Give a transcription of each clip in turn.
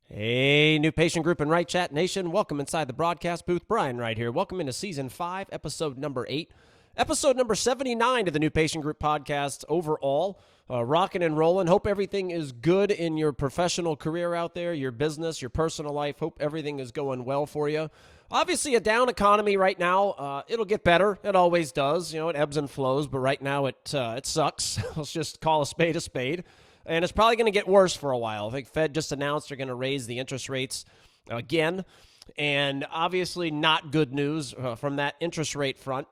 Hey, new patient group and Right Chat Nation. Welcome inside the broadcast booth. Brian right here. Welcome into season 5, episode number 8, episode number 79 of the new patient group podcast overall. Rocking and rolling. Hope everything is good in your professional career out there, your business, your personal life. Hope everything is going well for you. Obviously, a down economy right now. It'll get better. It always does. You know, it ebbs and flows, but right now it sucks. Let's just call a spade a spade. And it's probably going to get worse for a while. I think Fed just announced they're going to raise the interest rates again. And obviously not good news from that interest rate front.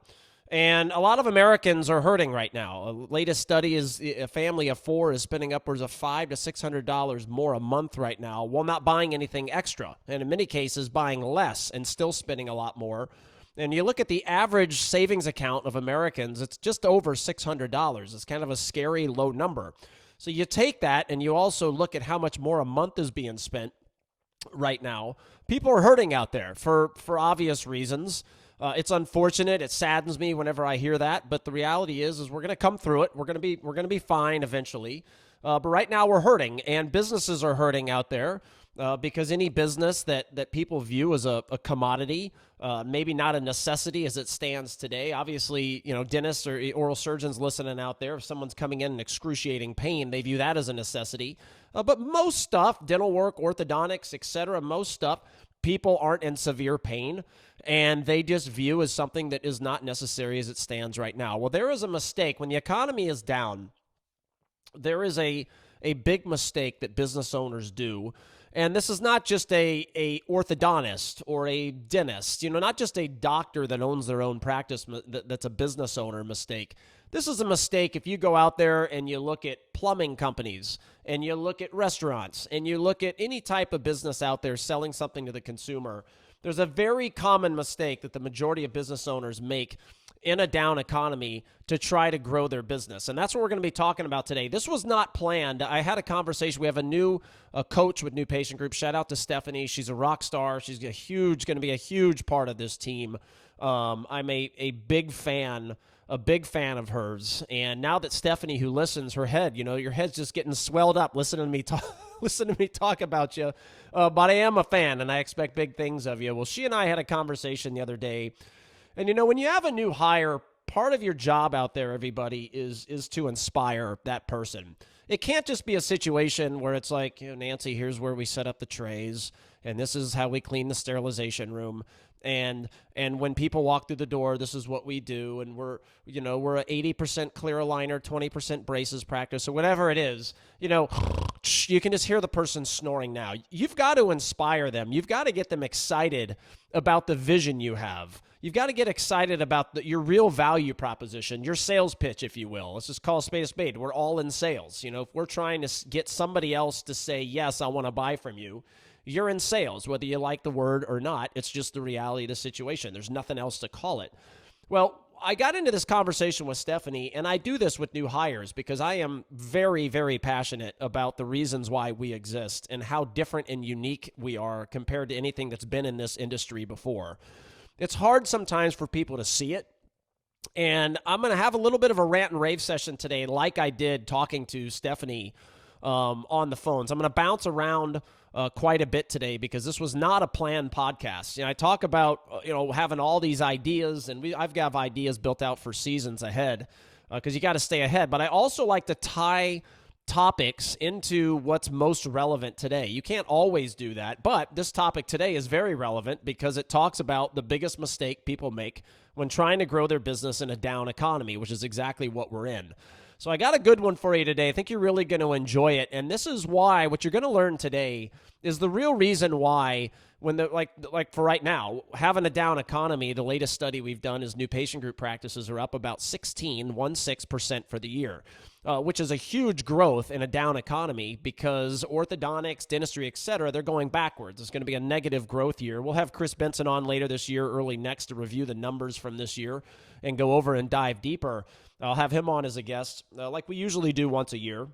And a lot of Americans are hurting right now. Latest study is a family of 4 is spending upwards of $500 to $600 more a month right now while not buying anything extra. And in many cases, buying less and still spending a lot more. And you look at the average savings account of Americans, it's just over $600. It's kind of a scary low number. So you take that and you also look at how much more a month is being spent right now. People are hurting out there for obvious reasons. It's unfortunate. It saddens me whenever I hear that. But the reality is we're going to come through it. We're going to be fine eventually. But right now we're hurting, and businesses are hurting out there. Because any business that people view as a commodity, maybe not a necessity as it stands today. Obviously, you know, dentists or oral surgeons listening out there, if someone's coming in excruciating pain, they view that as a necessity. But most stuff, dental work, orthodontics, etc., most stuff, people aren't in severe pain, and they just view as something that is not necessary as it stands right now. Well, there is a mistake. When the economy is down, there is a big mistake that business owners do. And this is not just a orthodontist or a dentist, you know, not just a doctor that owns their own practice that's a business owner mistake. This is a mistake if you go out there and you look at plumbing companies and you look at restaurants and you look at any type of business out there selling something to the consumer. There's a very common mistake that the majority of business owners make in a down economy to try to grow their business. And that's what we're going to be talking about today. This was not planned. I had a conversation. We have a new coach with New Patient Group. Shout out to Stephanie. She's a rock star. She's going to be a huge part of this team. I'm a big fan of hers. And now that Stephanie, who listens, her head, you know, your head's just getting swelled up listening to me talk about you. But I am a fan, and I expect big things of you. Well, she and I had a conversation the other day. And, you know, when you have a new hire, part of your job out there, everybody, is to inspire that person. It can't just be a situation where it's like, you know, Nancy, here's where we set up the trays, and this is how we clean the sterilization room. And when people walk through the door, this is what we do. And we're a 80% clear aligner, 20% braces practice, or whatever it is. You know, you can just hear the person snoring now. You've got to inspire them. You've got to get them excited about the vision you have. You've got to get excited about your real value proposition, your sales pitch, if you will. Let's just call a spade. We're all in sales. You know, if we're trying to get somebody else to say, yes, I want to buy from you, you're in sales, whether you like the word or not. It's just the reality of the situation. There's nothing else to call it. Well, I got into this conversation with Stephanie, and I do this with new hires because I am very, very passionate about the reasons why we exist and how different and unique we are compared to anything that's been in this industry before. It's hard sometimes for people to see it. And I'm going to have a little bit of a rant and rave session today, like I did talking to Stephanie on the phones. I'm going to bounce around quite a bit today because this was not a planned podcast. You know, I talk about having all these ideas, and I've got ideas built out for seasons ahead because you got to stay ahead. But I also like to tie topics into what's most relevant today. You can't always do that, but this topic today is very relevant because it talks about the biggest mistake people make when trying to grow their business in a down economy, which is exactly what we're in. So I got a good one for you today. I think you're really going to enjoy it. And this is why what you're going to learn today is the real reason why when like for right now, having a down economy, the latest study we've done is new patient group practices are up about 16% for the year, which is a huge growth in a down economy because orthodontics, dentistry, et cetera, they're going backwards. It's going to be a negative growth year. We'll have Chris Benson on later this year, early next, to review the numbers from this year and go over and dive deeper. I'll have him on as a guest like we usually do once a year.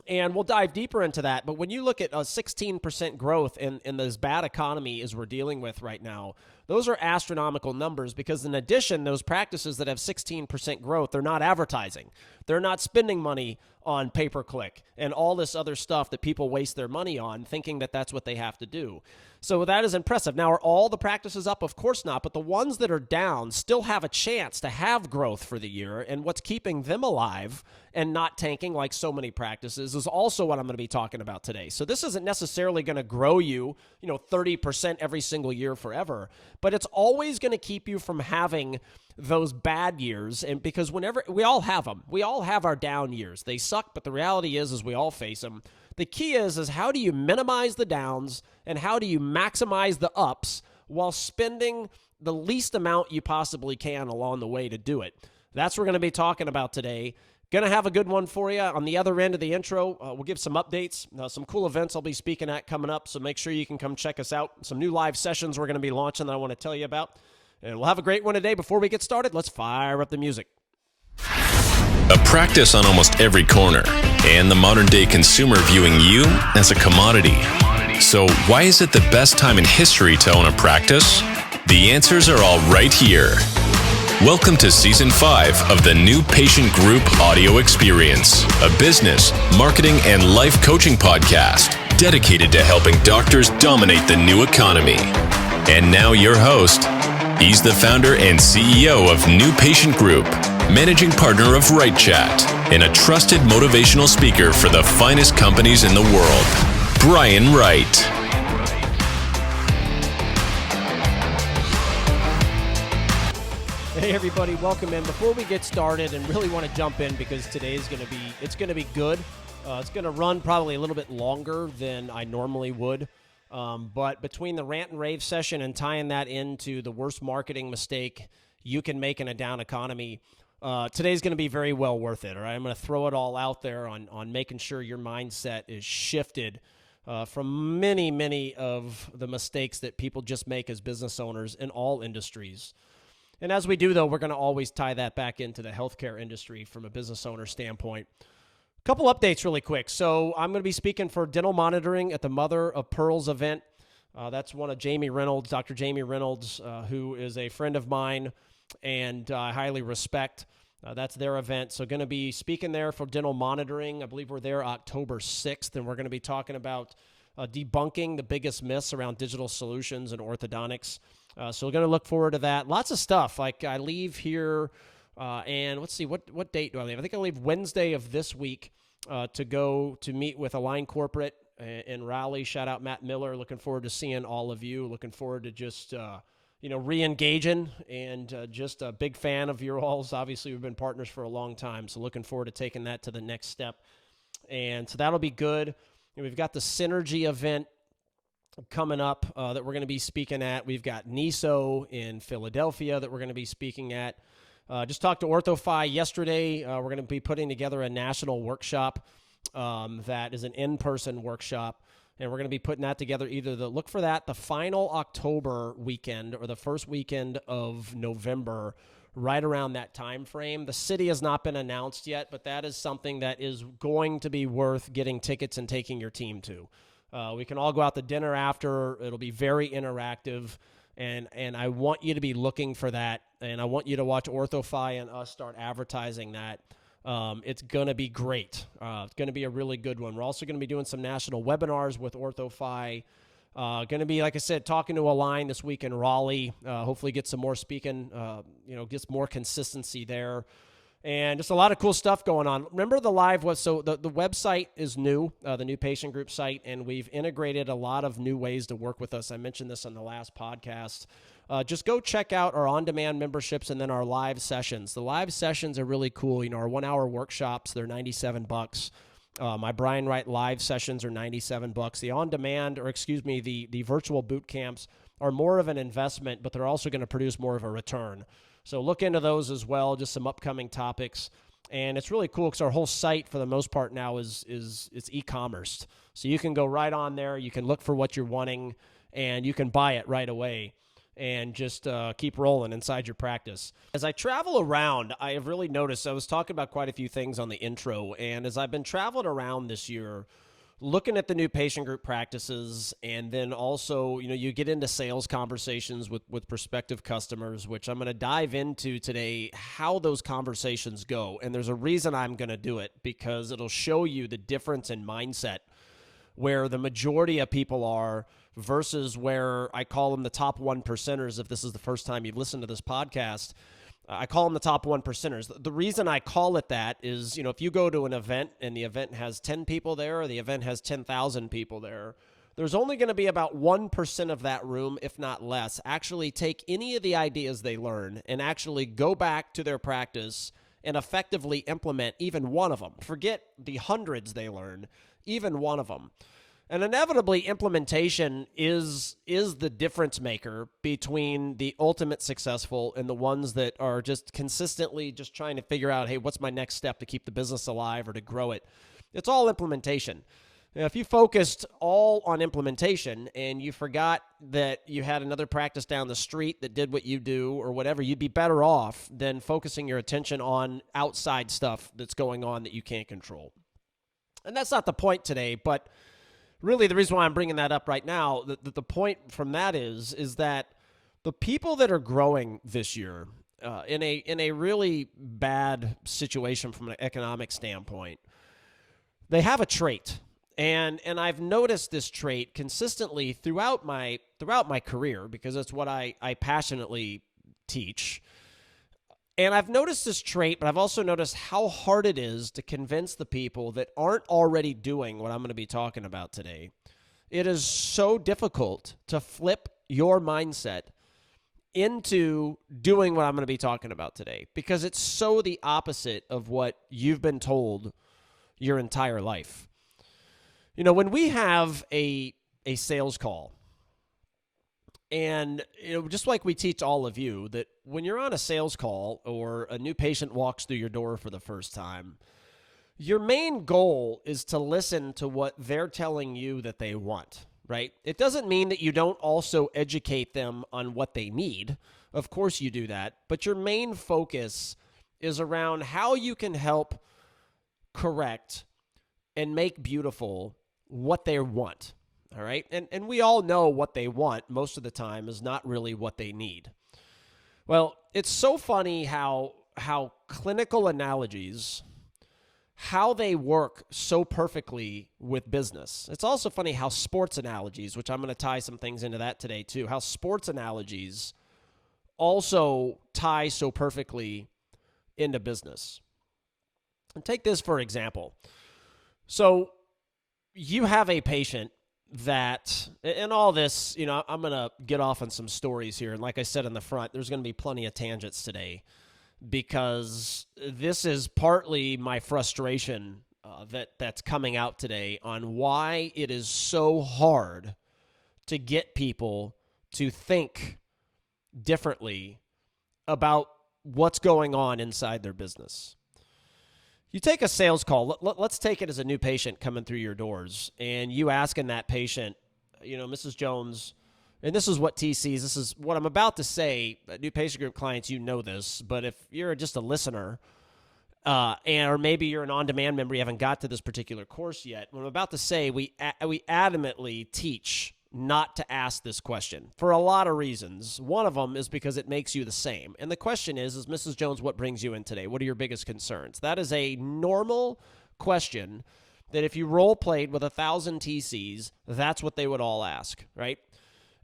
And we'll dive deeper into that. But when you look at a 16% growth in this bad economy as we're dealing with right now, those are astronomical numbers because in addition, those practices that have 16% growth, they're not advertising. They're not spending money on pay-per-click and all this other stuff that people waste their money on, thinking that that's what they have to do. So that is impressive. Now, are all the practices up? Of course not, but the ones that are down still have a chance to have growth for the year, and what's keeping them alive and not tanking like so many practices is also what I'm going to be talking about today. So this isn't necessarily going to grow you, 30% every single year forever, but it's always going to keep you from having those bad years. And because whenever we all have them, we all have our down years. They suck, but the reality is we all face them. The key is how do you minimize the downs and how do you maximize the ups while spending the least amount you possibly can along the way to do it. That's what we're going to be talking about today. Going to have a good one for you. On the other end of the intro, we'll give some updates, some cool events I'll be speaking at coming up, so make sure you can come check us out. Some new live sessions we're going to be launching that I want to tell you about. And we'll have a great one today. Before we get started, let's fire up the music. A practice on almost every corner, and the modern-day consumer viewing you as a commodity. So why is it the best time in history to own a practice? The answers are all right here. Welcome to Season 5 of the New Patient Group Audio Experience, a business, marketing, and life coaching podcast dedicated to helping doctors dominate the new economy. And now your host, he's the founder and CEO of New Patient Group, managing partner of Right Chat, and a trusted motivational speaker for the finest companies in the world, Brian Wright. Hey everybody, welcome in. Before we get started, and really want to jump in because today is going to be good. It's going to run probably a little bit longer than I normally would. But between the rant and rave session and tying that into the worst marketing mistake you can make in a down economy, today's going to be very well worth it. All right, I'm going to throw it all out there on making sure your mindset is shifted from many of the mistakes that people just make as business owners in all industries. And as we do, though, we're going to always tie that back into the healthcare industry from a business owner standpoint. A couple updates really quick. So I'm going to be speaking for dental monitoring at the Mother of Pearls event. That's one of Dr. Jamie Reynolds, who is a friend of mine and I highly respect. That's their event. So going to be speaking there for dental monitoring. I believe we're there October 6th, and we're going to be talking about debunking the biggest myths around digital solutions and orthodontics. So we're going to look forward to that. Lots of stuff. Like I leave here, and let's see, what date do I leave? I think I leave Wednesday of this week to go to meet with Align Corporate in Raleigh. Shout out Matt Miller. Looking forward to seeing all of you. Looking forward to just re-engaging, and just a big fan of your all's. Obviously, we've been partners for a long time, so looking forward to taking that to the next step. And so that'll be good. And we've got the Synergy event coming up that we're going to be speaking at. We've got NISO in Philadelphia that we're going to be speaking at. Just talked to OrthoFi yesterday. We're going to be putting together a national workshop that is an in-person workshop, and we're going to be putting that together look for that the final October weekend or the first weekend of November, right around that time frame. The city has not been announced yet, but that is something that is going to be worth getting tickets and taking your team to. We can all go out to dinner after. It'll be very interactive, and I want you to be looking for that, and I want you to watch OrthoFi and us start advertising that. It's going to be great. It's going to be a really good one. We're also going to be doing some national webinars with OrthoFi. Going to be, like I said, talking to Align this week in Raleigh. Hopefully get some more speaking, get more consistency there. And just a lot of cool stuff going on. Remember the website is new, the New Patient Group site, and we've integrated a lot of new ways to work with us. I mentioned this on the last podcast. Just go check out our on-demand memberships and then our live sessions. The live sessions are really cool. Our 1-hour workshops, they're $97. My Brian Wright live sessions are $97. The on-demand, the virtual boot camps are more of an investment, but they're also going to produce more of a return. So look into those as well, just some upcoming topics. And it's really cool because our whole site, for the most part now, is e-commerce. So you can go right on there, you can look for what you're wanting, and you can buy it right away and just keep rolling inside your practice. As I travel around, I have really noticed, I was talking about quite a few things on the intro, and as I've been traveling around this year, looking at the new patient group practices, and then also, you get into sales conversations with prospective customers, which I'm going to dive into today, how those conversations go. And there's a reason I'm going to do it, because it'll show you the difference in mindset where the majority of people are versus where I call them the top 1%ers. If this is the first time you've listened to this podcast, I call them the top 1%ers. The reason I call it that is, if you go to an event and the event has 10 people there, or the event has 10,000 people there, there's only going to be about 1% of that room, if not less, actually take any of the ideas they learn and actually go back to their practice and effectively implement even one of them. Forget the hundreds they learn, even one of them. And inevitably, implementation is the difference maker between the ultimate successful and the ones that are just consistently just trying to figure out, hey, what's my next step to keep the business alive or to grow it? It's all implementation. Now, if you focused all on implementation and you forgot that you had another practice down the street that did what you do or whatever, you'd be better off than focusing your attention on outside stuff that's going on that you can't control. And that's not the point today, but really the reason why I'm bringing that up right now, the point from that is that the people that are growing this year in a really bad situation from an economic standpoint, they have a trait. And I've noticed this trait consistently throughout my career, because it's what I passionately teach. And I've noticed this trait, but I've also noticed how hard it is to convince the people that aren't already doing what I'm going to be talking about today. It is so difficult to flip your mindset into doing what I'm going to be talking about today, because it's so the opposite of what you've been told your entire life. When we have a sales call, and just like we teach all of you, that when you're on a sales call or a new patient walks through your door for the first time, your main goal is to listen to what they're telling you that they want, right? It doesn't mean that you don't also educate them on what they need. Of course you do that, but your main focus is around how you can help correct and make beautiful what they want. All right. And we all know what they want most of the time is not really what they need. Well, it's so funny how clinical analogies, how they work so perfectly with business. It's also funny how sports analogies, which I'm going to tie some things into that today too, how sports analogies also tie so perfectly into business. And take this for example. So you have a patient that, and all this, I'm going to get off on some stories here. And like I said in the front, there's going to be plenty of tangents today, because this is partly my frustration that's coming out today on why it is so hard to get people to think differently about what's going on inside their business. You take a sales call. Let's take it as a new patient coming through your doors, and you asking that patient, Mrs. Jones, and this is what TCs, this is what I'm about to say, new patient group clients, you know this, but if you're just a listener, or maybe you're an on-demand member, you haven't got to this particular course yet, what I'm about to say, we adamantly teach not to ask this question for a lot of reasons. One of them is because it makes you the same. And the question is Mrs. Jones, what brings you in today? What are your biggest concerns? That is a normal question that if you role played with 1,000 TCs, that's what they would all ask, right?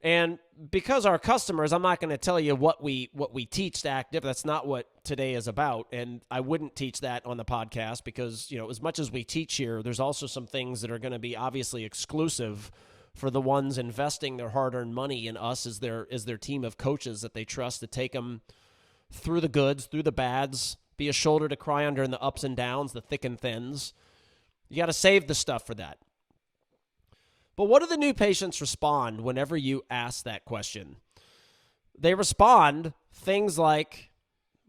And because our customers, I'm not going to tell you what we teach to act different. That's not what today is about. And I wouldn't teach that on the podcast because, as much as we teach here, there's also some things that are going to be obviously exclusive for the ones investing their hard-earned money in us as their team of coaches that they trust to take them through the goods, through the bads, be a shoulder to cry under in the ups and downs, the thick and thins. You got to save the stuff for that. But what do the new patients respond whenever you ask that question? They respond things like,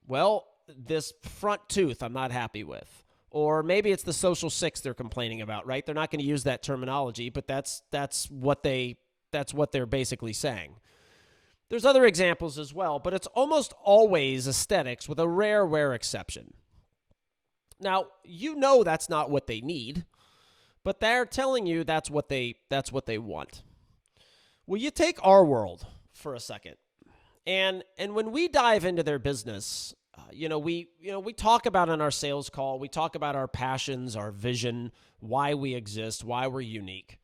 well, this front tooth I'm not happy with. Or maybe it's the social six they're complaining about, right? They're not going to use that terminology, but that's what they're basically saying. There's other examples as well, but it's almost always aesthetics with a rare exception. Now, that's not what they need, but they're telling you that's what they want. Well, you take our world for a second, and when we dive into their business, we talk about on our sales call, we talk about our passions, our vision, why we exist, why we're unique.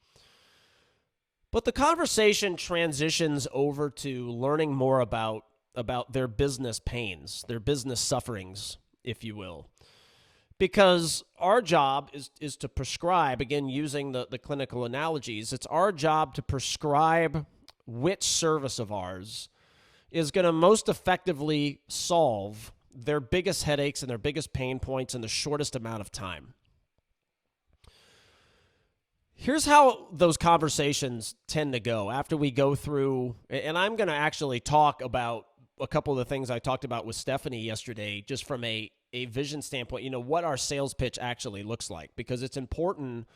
But the conversation transitions over to learning more about their business pains, their business sufferings, if you will. Because our job is to prescribe, again, using the clinical analogies, it's our job to prescribe which service of ours is going to most effectively solve their biggest headaches and their biggest pain points in the shortest amount of time. Here's how those conversations tend to go after we go through, and I'm going to actually talk about a couple of the things I talked about with Stephanie yesterday, just from a vision standpoint, what our sales pitch actually looks like, because it's important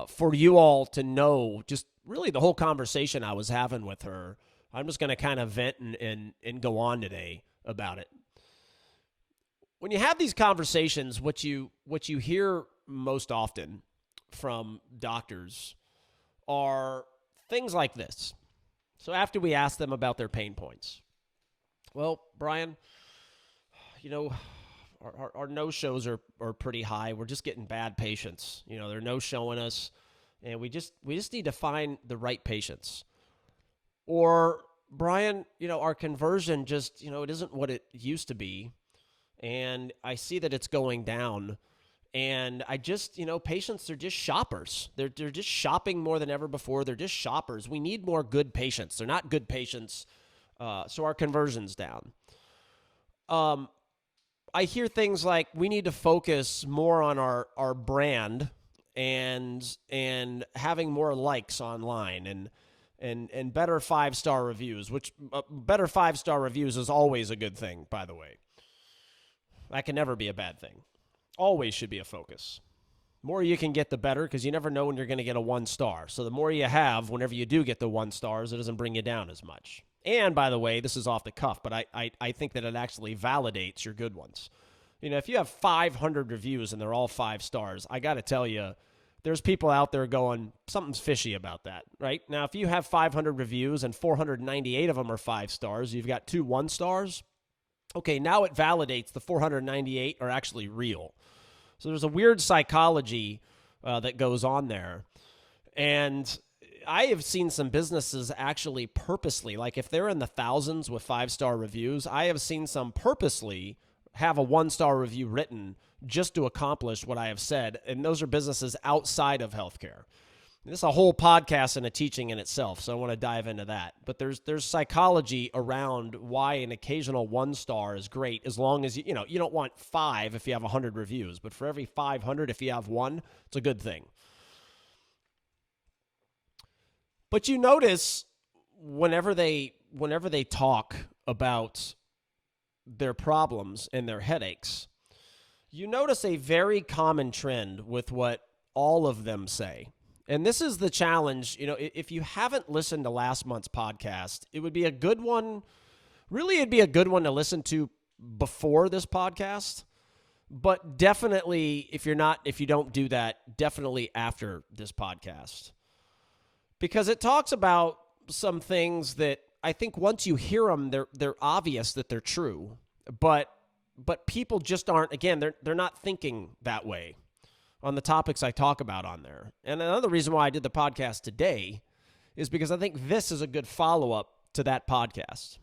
for you all to know just really the whole conversation I was having with her. I'm just going to kind of vent and go on today about it. When you have these conversations, what you hear most often from doctors are things like this. So after we ask them about their pain points, well, Brian, our no-shows are pretty high. We're just getting bad patients. They're no-showing us, and we just need to find the right patients. Or, Brian, our conversion just, it isn't what it used to be, and I see that it's going down. And I just, patients are just shoppers. They're just shopping more than ever before. They're just shoppers. We need more good patients. They're not good patients, so our conversion's down. I hear things like we need to focus more on our brand and having more likes online and better 5-star reviews, which better 5-star reviews is always a good thing, by the way. That can never be a bad thing. Always should be a focus. More you can get, the better, because you never know when you're going to get a 1-star. So the more you have, whenever you do get the 1 stars, it doesn't bring you down as much. And by the way, this is off the cuff, but I think that it actually validates your good ones. If you have 500 reviews and they're all 5 stars, I got to tell you, there's people out there going, something's fishy about that, right? Now, if you have 500 reviews and 498 of them are 5 stars, you've got 2 1 stars. Okay, now it validates the 498 are actually real. So there's a weird psychology that goes on there. And I have seen some businesses actually purposely, like if they're in the thousands with 5-star reviews, I have seen some purposely have a 1-star review written just to accomplish what I have said. And those are businesses outside of healthcare. This is a whole podcast and a teaching in itself, so I want to dive into that. But there's psychology around why an occasional 1-star is great, as long as you don't want 5 if you have 100 reviews, but for every 500 if you have 1, it's a good thing. But you notice whenever they talk about their problems and their headaches, you notice a very common trend with what all of them say. And this is the challenge. If you haven't listened to last month's podcast, it would be a good one. Really, it'd be a good one to listen to before this podcast. But definitely, if you don't do that, definitely after this podcast. Because it talks about some things that I think once you hear them, they're obvious that they're true. But people just aren't, again, they're not thinking that way on the topics I talk about on there. And another reason why I did the podcast today is because I think this is a good follow-up to that podcast.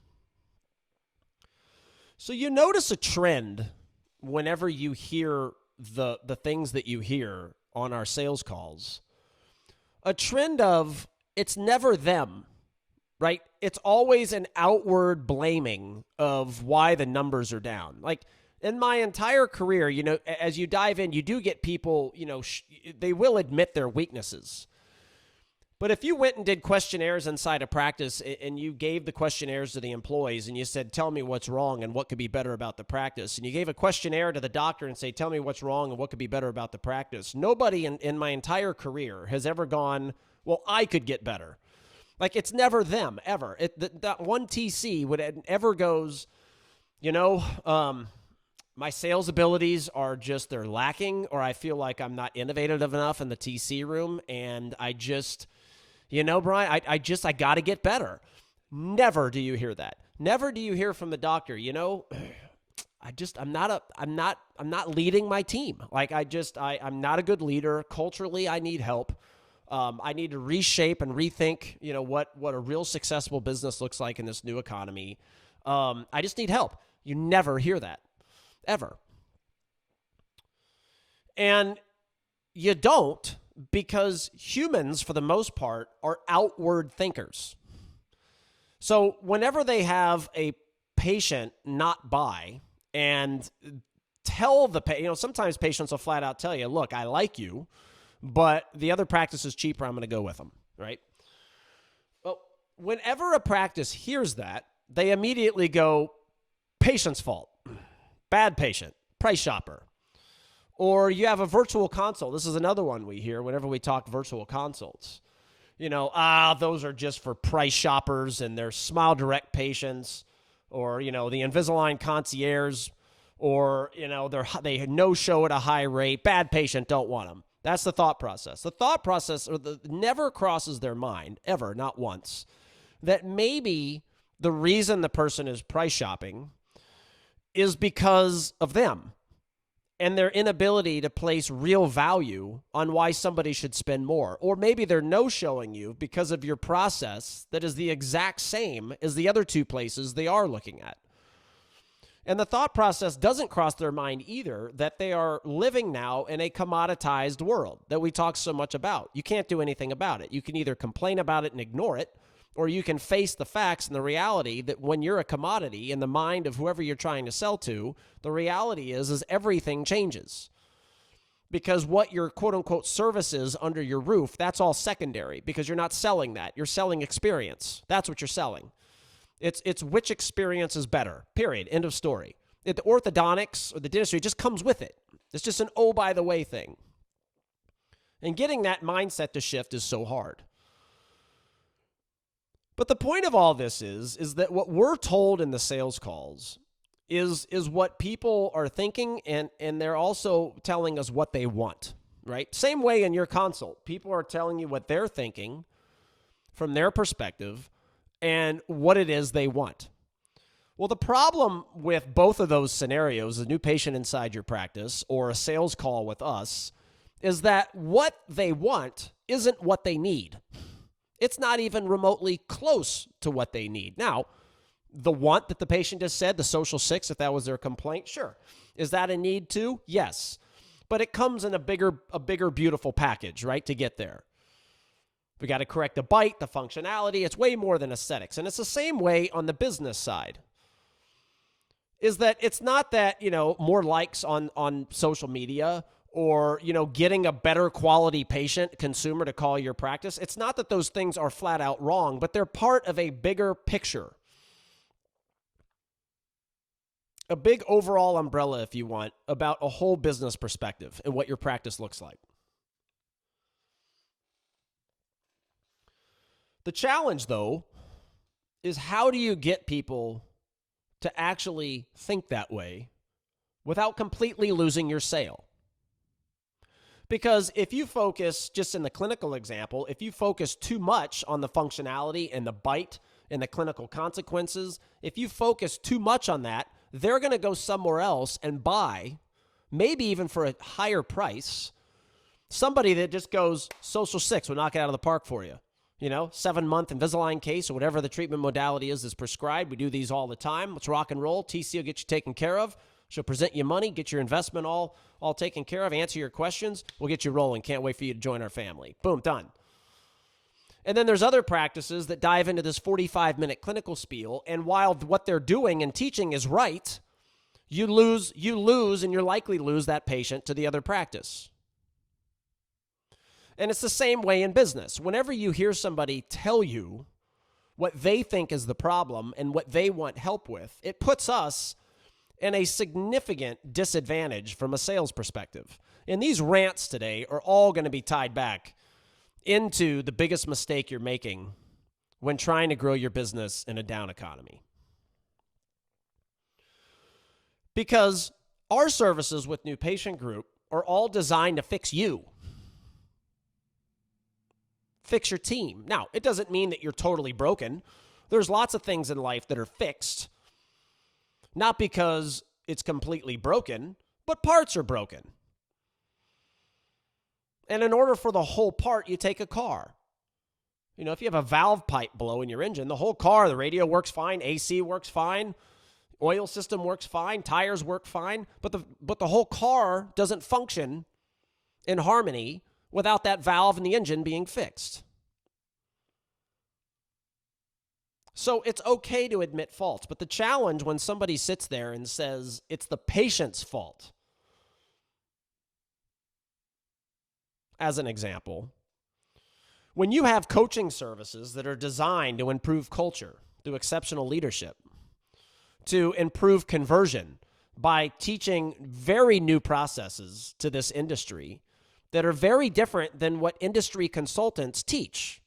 So you notice a trend whenever you hear the things that you hear on our sales calls. A trend of it's never them, right? It's always an outward blaming of why the numbers are down. Like, in my entire career, as you dive in, you do get people, they will admit their weaknesses. But if you went and did questionnaires inside a practice and you gave the questionnaires to the employees and you said, tell me what's wrong and what could be better about the practice, and you gave a questionnaire to the doctor and say, tell me what's wrong and what could be better about the practice, nobody in my entire career has ever gone, well, I could get better. Like, it's never them, ever. That one TC would ever goes, my sales abilities are just, they're lacking, or I feel like I'm not innovative enough in the TC room, and I just, Brian, I got to get better. Never do you hear that. Never do you hear from the doctor, I'm not leading my team. Like I'm not a good leader. Culturally, I need help. I need to reshape and rethink, what a real successful business looks like in this new economy. I just need help. You never hear that, ever. And you don't, because humans, for the most part, are outward thinkers. So whenever they have a patient not buy and tell the patient, sometimes patients will flat out tell you, look, I like you, but the other practice is cheaper, I'm going to go with them, right? Well, whenever a practice hears that, they immediately go, patient's fault, bad patient, price shopper. Or you have a virtual consult. This is another one we hear whenever we talk virtual consults. Those are just for price shoppers and they're Smile Direct patients, or, the Invisalign concierge, or, they no-show at a high rate. Bad patient, don't want them. That's the thought process. The thought process never crosses their mind, ever, not once, that maybe the reason the person is price shopping is because of them and their inability to place real value on why somebody should spend more. Or maybe they're no-showing you because of your process that is the exact same as the other two places they are looking at. And the thought process doesn't cross their mind either that they are living now in a commoditized world that we talk so much about. You can't do anything about it. You can either complain about it and ignore it, or you can face the facts and the reality that when you're a commodity in the mind of whoever you're trying to sell to, the reality is everything changes. Because what your quote-unquote service is under your roof, that's all secondary, because you're not selling that. You're selling experience. That's what you're selling. It's which experience is better, period, end of story. The orthodontics or the dentistry just comes with it. It's just an by-the-way thing. And getting that mindset to shift is so hard. But the point of all this is that what we're told in the sales calls is what people are thinking, and they're also telling us what they want, right? Same way in your consult. People are telling you what they're thinking from their perspective and what it is they want. Well, the problem with both of those scenarios, a new patient inside your practice or a sales call with us, is that what they want isn't what they need. It's not even remotely close to what they need. Now, the want that the patient just said, the social 6, if that was their complaint, sure. Is that a need too? Yes. But it comes in a bigger, beautiful package, right, to get there. We got to correct the bite, the functionality. It's way more than aesthetics. And it's the same way on the business side. Is that it's not that, more likes on social media or, getting a better quality patient, consumer to call your practice. It's not that those things are flat out wrong, but they're part of a bigger picture. A big overall umbrella, if you want, about a whole business perspective and what your practice looks like. The challenge, though, is how do you get people to actually think that way without completely losing your sale? Because if you focus, just in the clinical example, if you focus too much on the functionality and the bite and the clinical consequences, if you focus too much on that, they're going to go somewhere else and buy, maybe even for a higher price, somebody that just goes, social 6, we'll knock it out of the park for you. 7-month Invisalign case or whatever the treatment modality is prescribed. We do these all the time. Let's rock and roll. TC will get you taken care of. She'll present you money, get your investment all taken care of, answer your questions. We'll get you rolling. Can't wait for you to join our family. Boom, done. And then there's other practices that dive into this 45-minute clinical spiel, and while what they're doing and teaching is right, you lose, and you're likely to lose that patient to the other practice. And it's the same way in business. Whenever you hear somebody tell you what they think is the problem and what they want help with, it puts us in a significant disadvantage from a sales perspective. And these rants today are all going to be tied back into the biggest mistake you're making when trying to grow your business in a down economy. Because Our services with New Patient Group are all designed to fix you. Fix your team. Now, it doesn't mean that you're totally broken. There's lots of things in life that are fixed, not because it's completely broken, but parts are broken. And in order for the whole part, you take a car. You know, if you have a valve pipe blow in your engine, the whole car, the radio works fine, AC works fine, oil system works fine, tires work fine, but the whole car doesn't function in harmony without that valve in the engine being fixed. So it's okay to admit faults, but the challenge when somebody sits there and says it's the patient's fault, as an example, when you have coaching services that are designed to improve culture through exceptional leadership, to improve conversion by teaching very new processes to this industry that are very different than what industry consultants teach.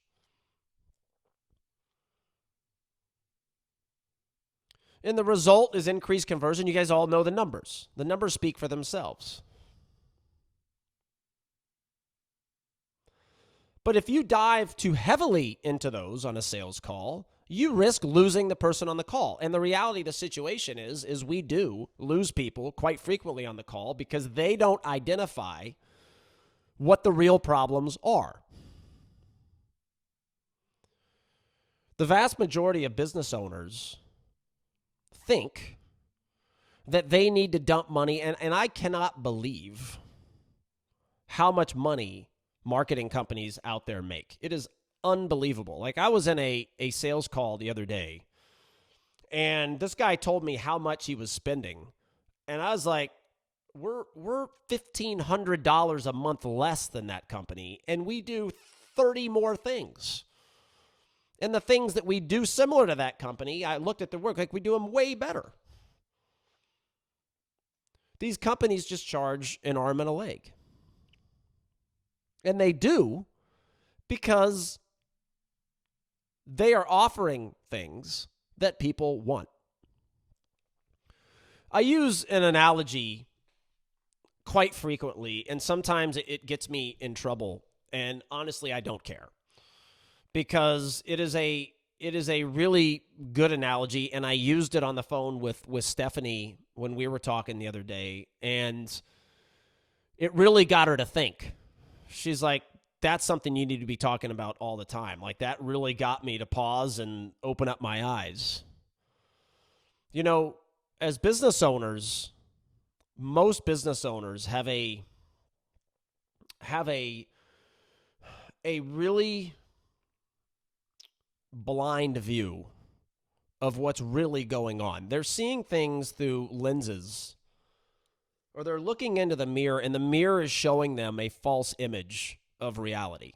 And the result is increased conversion. You guys all know the numbers. The numbers speak for themselves. But if you dive too heavily into those on a sales call, you risk losing the person on the call. And the reality of the situation is we do lose people quite frequently on the call because they don't identify what the real problems are. The vast majority of business owners think that they need to dump money, and I cannot believe how much money marketing companies out there make. It is unbelievable. Like, I was in a sales call the other day, and this guy told me how much he was spending, and I was like, we're $1,500 a month less than that company, and we do 30 more things. And the things that we do similar to that company, I looked at their work, like, we do them way better. These companies just charge an arm and a leg. And they do because they are offering things that people want. I use an analogy quite frequently, and sometimes it gets me in trouble. And honestly, I don't care, because it is a really good analogy, and I used it on the phone with Stephanie when we were talking the other day, and it really got her to think. She's like, that's something you need to be talking about all the time. Like, that really got me to pause and open up my eyes. You know, as business owners, most business owners have a really blind view of what's really going on. They're seeing things through lenses, or they're looking into the mirror, and the mirror is showing them a false image of reality.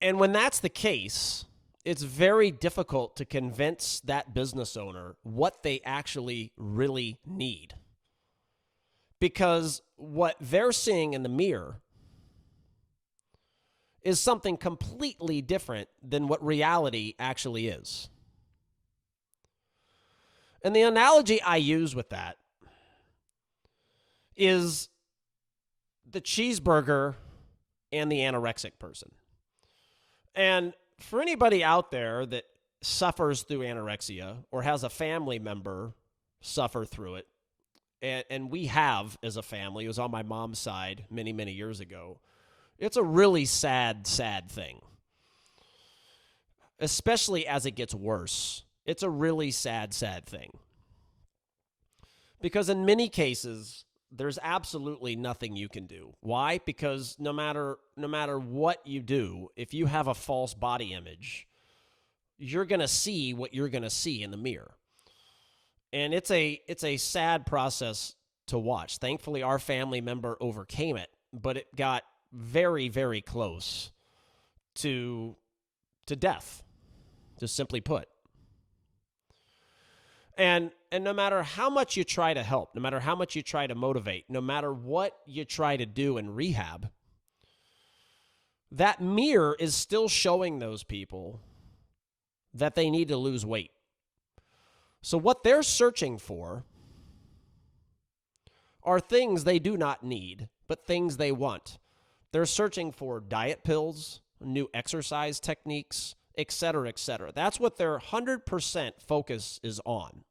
And when that's the case, it's very difficult to convince that business owner what they actually really need. Because what they're seeing in the mirror is something completely different than what reality actually is. And the analogy I use with that is the cheeseburger and the anorexic person. And for anybody out there that suffers through anorexia or has a family member suffer through it, and we have as a family, it was on my mom's side many, many years ago, it's a really sad, sad thing. Especially as it gets worse. It's a really sad, sad thing. Because in many cases, there's absolutely nothing you can do. Why? Because no matter what you do, if you have a false body image, you're going to see what you're going to see in the mirror. And it's a sad process to watch. Thankfully, our family member overcame it, but it got very, very close to death, just simply put. And no matter how much you try to help, no matter how much you try to motivate, no matter what you try to do in rehab, that mirror is still showing those people that they need to lose weight. So what they're searching for are things they do not need, but things they want. They're searching for diet pills, new exercise techniques, et cetera, et cetera. That's what their 100% focus is on.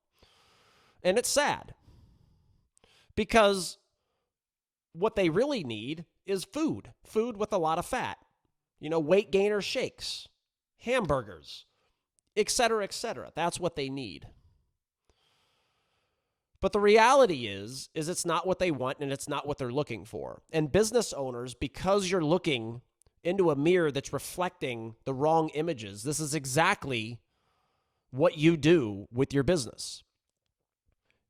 And it's sad because what they really need is food with a lot of fat, weight gainer shakes, hamburgers, et cetera, et cetera. That's what they need. But the reality is it's not what they want and it's not what they're looking for. And business owners, because you're looking into a mirror that's reflecting the wrong images, this is exactly what you do with your business.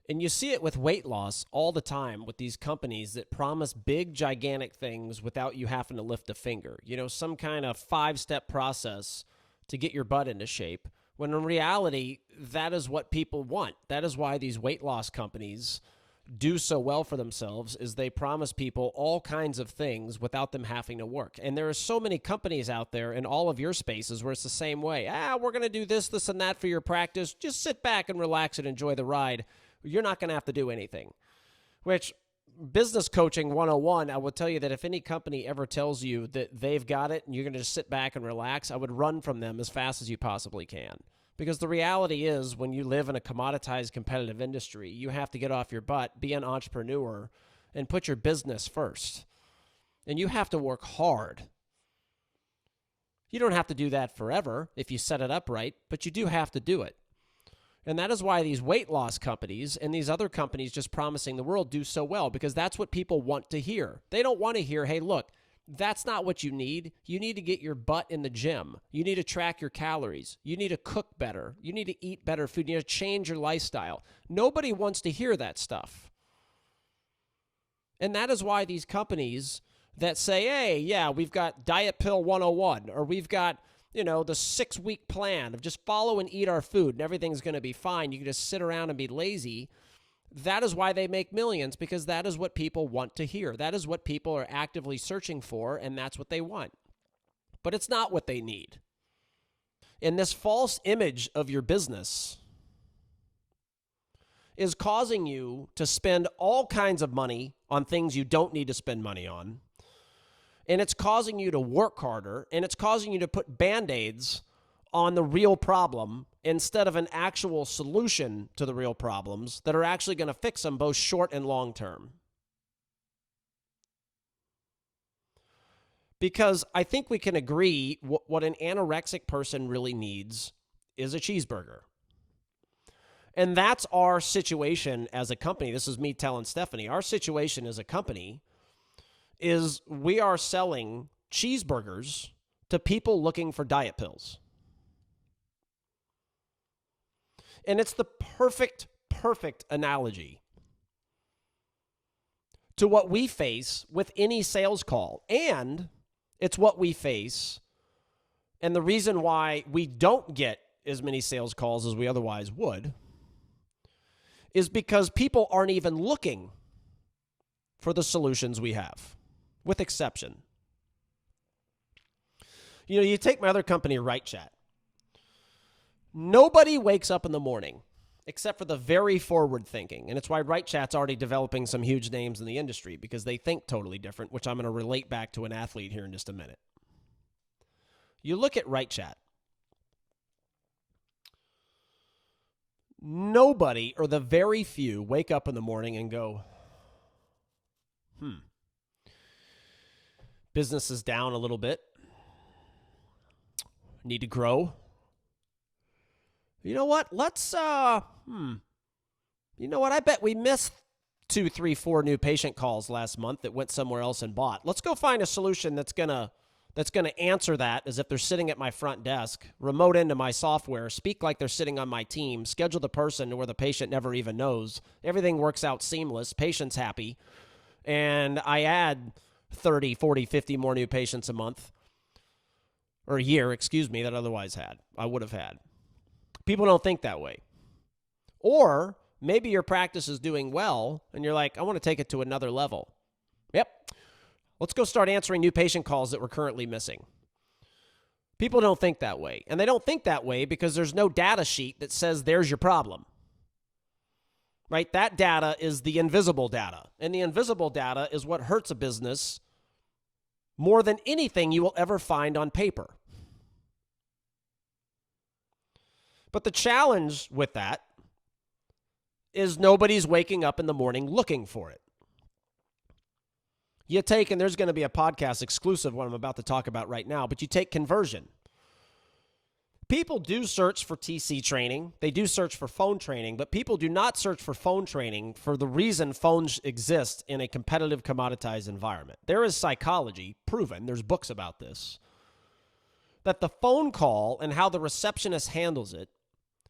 And you see it with weight loss all the time with these companies that promise big, gigantic things without you having to lift a finger. Some kind of 5-step process to get your butt into shape. When in reality, that is what people want. That is why these weight loss companies do so well for themselves, is they promise people all kinds of things without them having to work. And there are so many companies out there in all of your spaces where it's the same way. We're going to do this, this, and that for your practice. Just sit back and relax and enjoy the ride. You're not going to have to do anything. Which, business coaching 101, I will tell you that if any company ever tells you that they've got it and you're going to just sit back and relax, I would run from them as fast as you possibly can. Because the reality is, when you live in a commoditized competitive industry, you have to get off your butt, be an entrepreneur, and put your business first. And you have to work hard. You don't have to do that forever if you set it up right, but you do have to do it. And that is why these weight loss companies and these other companies just promising the world do so well, because that's what people want to hear. They don't want to hear, hey, look, that's not what you need. You need to get your butt in the gym. You need to track your calories. You need to cook better. You need to eat better food. You need to change your lifestyle. Nobody wants to hear that stuff. And that is why these companies that say, hey, yeah, we've got Diet Pill 101, or we've got, the 6-week plan of just follow and eat our food and everything's going to be fine. You can just sit around and be lazy. That is why they make millions, because that is what people want to hear. That is what people are actively searching for, and that's what they want. But it's not what they need. And this false image of your business is causing you to spend all kinds of money on things you don't need to spend money on. And it's causing you to work harder, and it's causing you to put Band-Aids on the real problem instead of an actual solution to the real problems that are actually going to fix them both short and long term. Because I think we can agree what an anorexic person really needs is a cheeseburger. And that's our situation as a company. This is me telling Stephanie. Our situation as a company is we are selling cheeseburgers to people looking for diet pills. And it's the perfect analogy to what we face with any sales call. And it's what we face. And the reason why we don't get as many sales calls as we otherwise would is because people aren't even looking for the solutions we have, with exception. You take my other company, RightChat. Nobody wakes up in the morning except for the very forward thinking. And it's why RightChat's already developing some huge names in the industry, because they think totally different, which I'm going to relate back to an athlete here in just a minute. You look at RightChat. Nobody, or the very few, wake up in the morning and go, business is down a little bit. Need to grow. You know what? Let's, I bet we missed 2, 3, 4 new patient calls last month that went somewhere else and bought. Let's go find a solution that's gonna answer that as if they're sitting at my front desk, remote into my software, speak like they're sitting on my team, schedule the person to where the patient never even knows. Everything works out seamless. Patient's happy. And I add 30, 40, 50 more new patients a month, or a year, that I would have had. People don't think that way. Or maybe your practice is doing well and you're like, I want to take it to another level. Yep. Let's go start answering new patient calls that we're currently missing. People don't think that way. And they don't think that way because there's no data sheet that says there's your problem. right? That data is the invisible data. And the invisible data is what hurts a business more than anything you will ever find on paper. But the challenge with that is nobody's waking up in the morning looking for it. You take, and there's going to be a podcast exclusive what I'm about to talk about right now, but you take conversion. People do search for TC training. They do search for phone training, but people do not search for phone training for the reason phones exist in a competitive, commoditized environment. There is psychology proven, there's books about this, that the phone call and how the receptionist handles it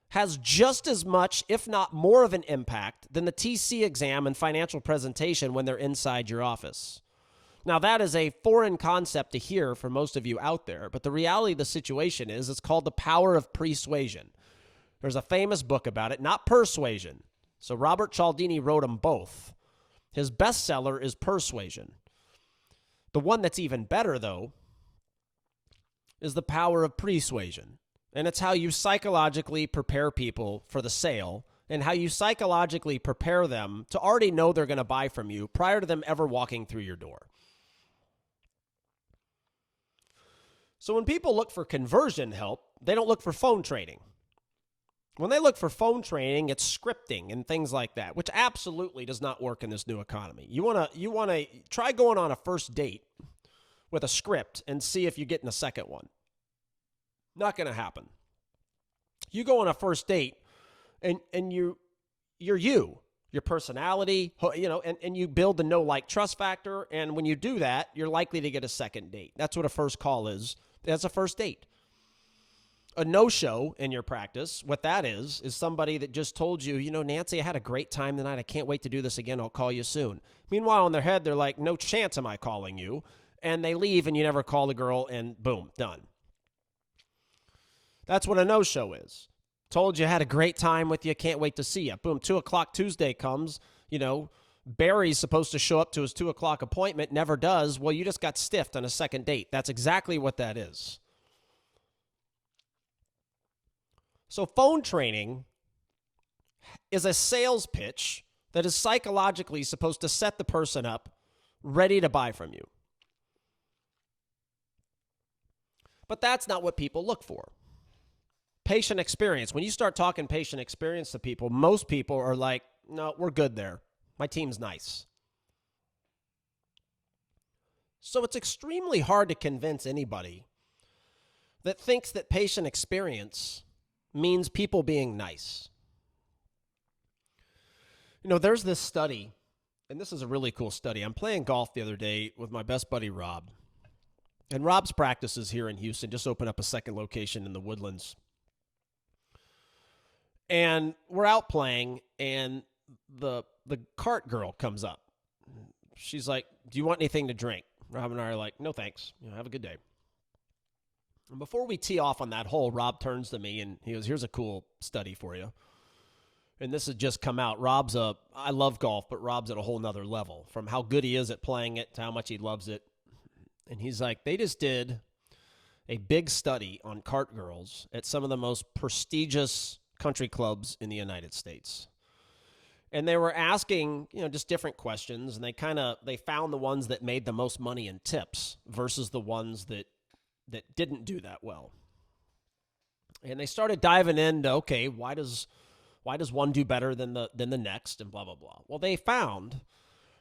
has just as much, if not more of an impact than the TC exam and financial presentation when they're inside your office. Now, that is a foreign concept to hear for most of you out there, but the reality of the situation is it's called the Power of Pre-Suasion. There's a famous book about it, not Persuasion. So Robert Cialdini wrote them both. His bestseller is Persuasion. The one that's even better, though, is the Power of Pre-Suasion. And it's how you psychologically prepare people for the sale and how you psychologically prepare them to already know they're going to buy from you prior to them ever walking through your door. So when people look for conversion help, they don't look for phone training. When they look for phone training, it's scripting and things like that, which absolutely does not work in this new economy. You want to try going on a first date with a script and see if you get in a second one. Not going to happen. You go on a first date and you're your personality, and you build the know, like, trust factor. And when you do that, you're likely to get a second date. That's what a first call is. That's a first date. A no-show in your practice, what that is somebody that just told you, Nancy, I had a great time tonight. I can't wait to do this again. I'll call you soon. Meanwhile, in their head, they're like, no chance am I calling you. And they leave and you never call the girl and boom, done. That's what a no-show is. Told you had a great time with you. Can't wait to see you. Boom, 2 o'clock Tuesday comes. Barry's supposed to show up to his 2 o'clock appointment. Never does. Well, you just got stiffed on a second date. That's exactly what that is. So phone training is a sales pitch that is psychologically supposed to set the person up ready to buy from you. But that's not what people look for. Patient experience. When you start talking patient experience to people, most people are like, no, we're good there. My team's nice. So it's extremely hard to convince anybody that thinks that patient experience means people being nice. There's this study, and this is a really cool study. I'm playing golf the other day with my best buddy, Rob. And Rob's practice is here in Houston, just opened up a second location in the Woodlands. And we're out playing, and the cart girl comes up. She's like, do you want anything to drink? Rob and I are like, no, thanks. Have a good day. And before we tee off on that hole, Rob turns to me, and he goes, here's a cool study for you. And this has just come out. I love golf, but Rob's at a whole nother level, from how good he is at playing it to how much he loves it. And he's like, they just did a big study on cart girls at some of the most prestigious country clubs in the United States. And they were asking, just different questions, and they found the ones that made the most money in tips versus the ones that didn't do that well. And they started diving into, okay, why does one do better than the next, and blah blah blah. Well, they found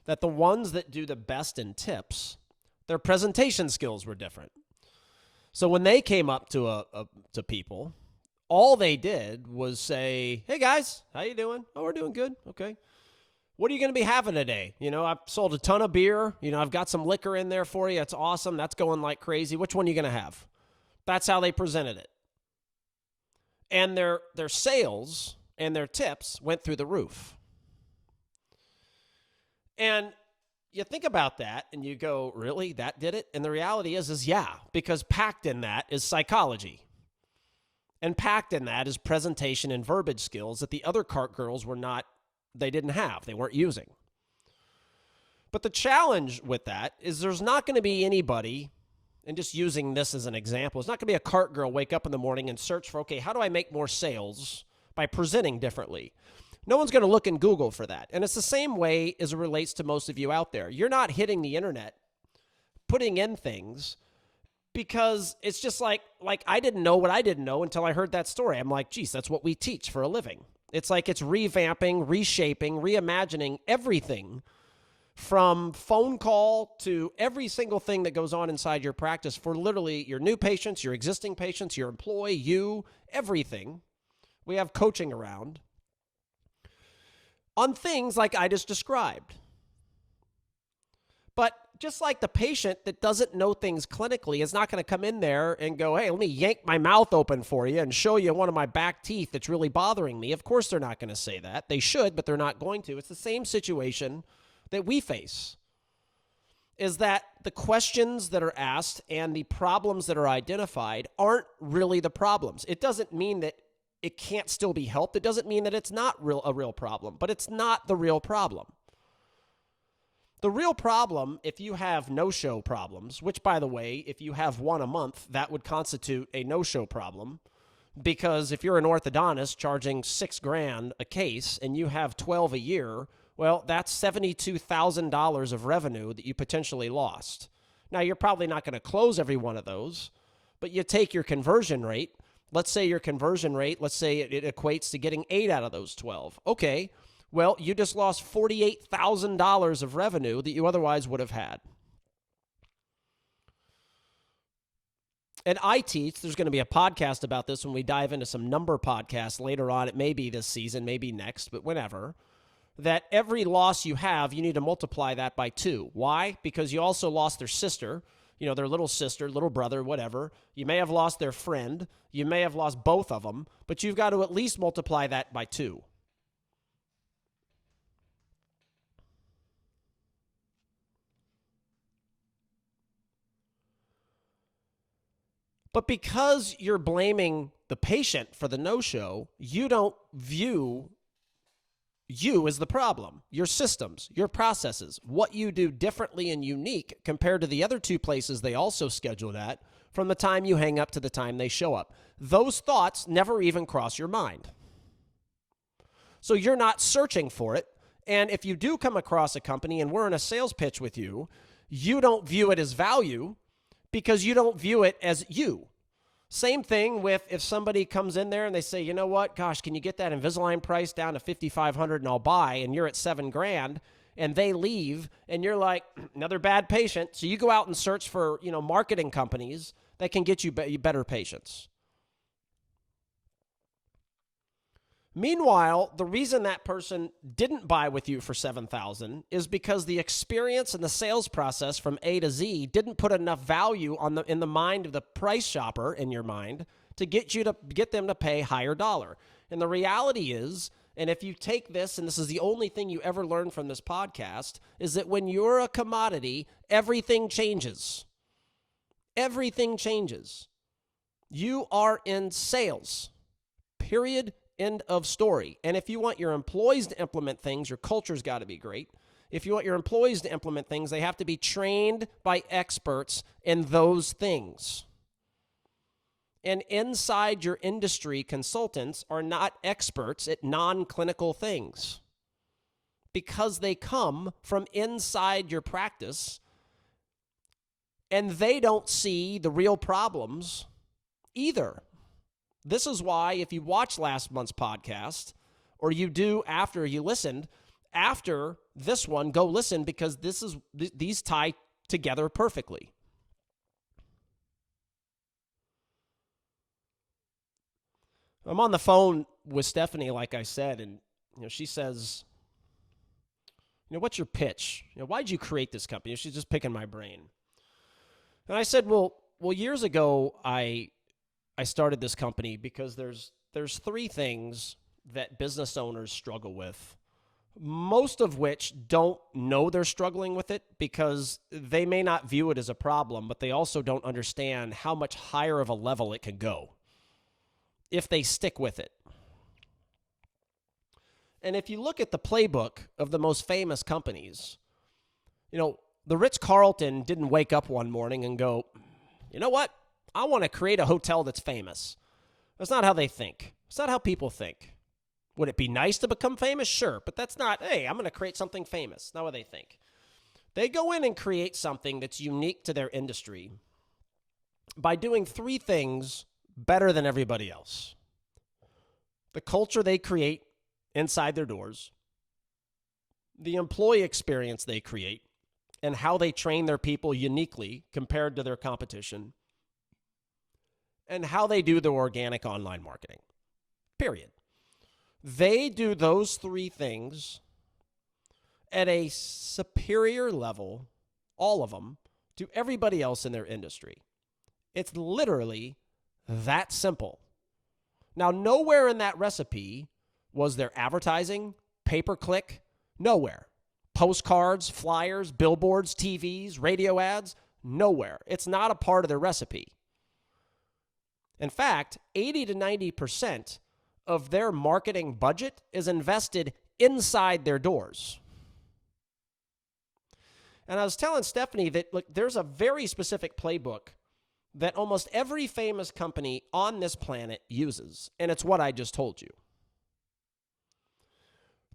that the ones that do the best in tips, their presentation skills were different. So when they came up to people, all they did was say, hey guys, how you doing? Oh, we're doing good. Okay. What are you going to be having today? I've sold a ton of beer. I've got some liquor in there for you. It's awesome. That's going like crazy. Which one are you going to have? That's how they presented it. And their sales and their tips went through the roof. And you think about that and you go, really? That did it? And the reality is yeah, because packed in that is psychology. And packed in that is presentation and verbiage skills that the other cart girls didn't have. They weren't using. But the challenge with that is there's not going to be anybody, and just using this as an example, it's not going to be a cart girl wake up in the morning and search for, okay, how do I make more sales by presenting differently? No one's going to look in Google for that. And it's the same way as it relates to most of you out there. You're not hitting the internet, putting in things because it's just like I didn't know what I didn't know until I heard that story. I'm like, geez, that's what we teach for a living. It's like it's revamping, reshaping, reimagining everything from phone call to every single thing that goes on inside your practice for literally your new patients, your existing patients, your employee, you, everything. We have coaching around on things like I just described. But just like the patient that doesn't know things clinically is not going to come in there and go, hey, let me yank my mouth open for you and show you one of my back teeth that's really bothering me. Of course, they're not going to say that. They should, but they're not going to. It's the same situation that we face, is that the questions that are asked and the problems that are identified aren't really the problems. It doesn't mean that it can't still be helped. It doesn't mean that it's not a real problem, but it's not the real problem. The real problem, if you have no-show problems, which, by the way, if you have one a month, that would constitute a no-show problem, because if you're an orthodontist charging $6,000 a case and you have 12 a year, well, that's $72,000 of revenue that you potentially lost. Now, you're probably not going to close every one of those, but you take your conversion rate. Let's say your conversion rate, let's say it equates to getting 8 out of those 12. Okay. Well, you just lost $48,000 of revenue that you otherwise would have had. And I teach, there's going to be a podcast about this when we dive into some number podcasts later on. It may be this season, maybe next, but whenever. That every loss you have, you need to multiply that by 2. Why? Because you also lost their sister, their little sister, little brother, whatever. You may have lost their friend. You may have lost both of them, but you've got to at least multiply that by 2. But because you're blaming the patient for the no-show, you don't view you as the problem. Your systems, your processes, what you do differently and unique compared to the other 2 places they also scheduled at from the time you hang up to the time they show up. Those thoughts never even cross your mind. So you're not searching for it. And if you do come across a company and we're in a sales pitch with you, you don't view it as value, because you don't view it as you. Same thing with if somebody comes in there and they say, you know what, gosh, can you get that Invisalign price down to $5,500 and I'll buy, and you're at $7,000, and they leave and you're like, another bad patient. So you go out and search for, marketing companies that can get you better patients. Meanwhile, the reason that person didn't buy with you for $7,000 is because the experience and the sales process from A to Z didn't put enough value in the mind of the price shopper, in your mind, to get them to pay higher dollar. And the reality is, and if you take this, and this is the only thing you ever learn from this podcast, is that when you're a commodity, everything changes. Everything changes. You are in sales. Period. End of story. And if you want your employees to implement things, your culture's got to be great. If you want your employees to implement things, they have to be trained by experts in those things. And inside your industry, consultants are not experts at non-clinical things, because they come from inside your practice and they don't see the real problems either. This is why if you watch last month's podcast, or you do after you listened, after this one, go listen, because these tie together perfectly. I'm on the phone with Stephanie, like I said, and she says, what's your pitch? Why'd you create this company? She's just picking my brain. And I said, well, years ago, I started this company because there's 3 things that business owners struggle with, most of which don't know they're struggling with it because they may not view it as a problem, but they also don't understand how much higher of a level it can go if they stick with it. And if you look at the playbook of the most famous companies, the Ritz-Carlton didn't wake up one morning and go, you know what? I want to create a hotel that's famous. That's not how they think. It's not how people think. Would it be nice to become famous? Sure, but that's not, hey, I'm going to create something famous. Not what they think. They go in and create something that's unique to their industry by doing three things better than everybody else. The culture they create inside their doors, the employee experience they create, and how they train their people uniquely compared to their competition, and how they do their organic online marketing. Period. They do those three things at a superior level, all of them, to everybody else in their industry. It's literally that simple. Now, nowhere in that recipe was there advertising, pay-per-click, nowhere. Postcards, flyers, billboards, TVs, radio ads, nowhere. It's not a part of their recipe. In fact, 80 to 90% of their marketing budget is invested inside their doors. And I was telling Stephanie that, look, there's a very specific playbook that almost every famous company on this planet uses, and it's what I just told you.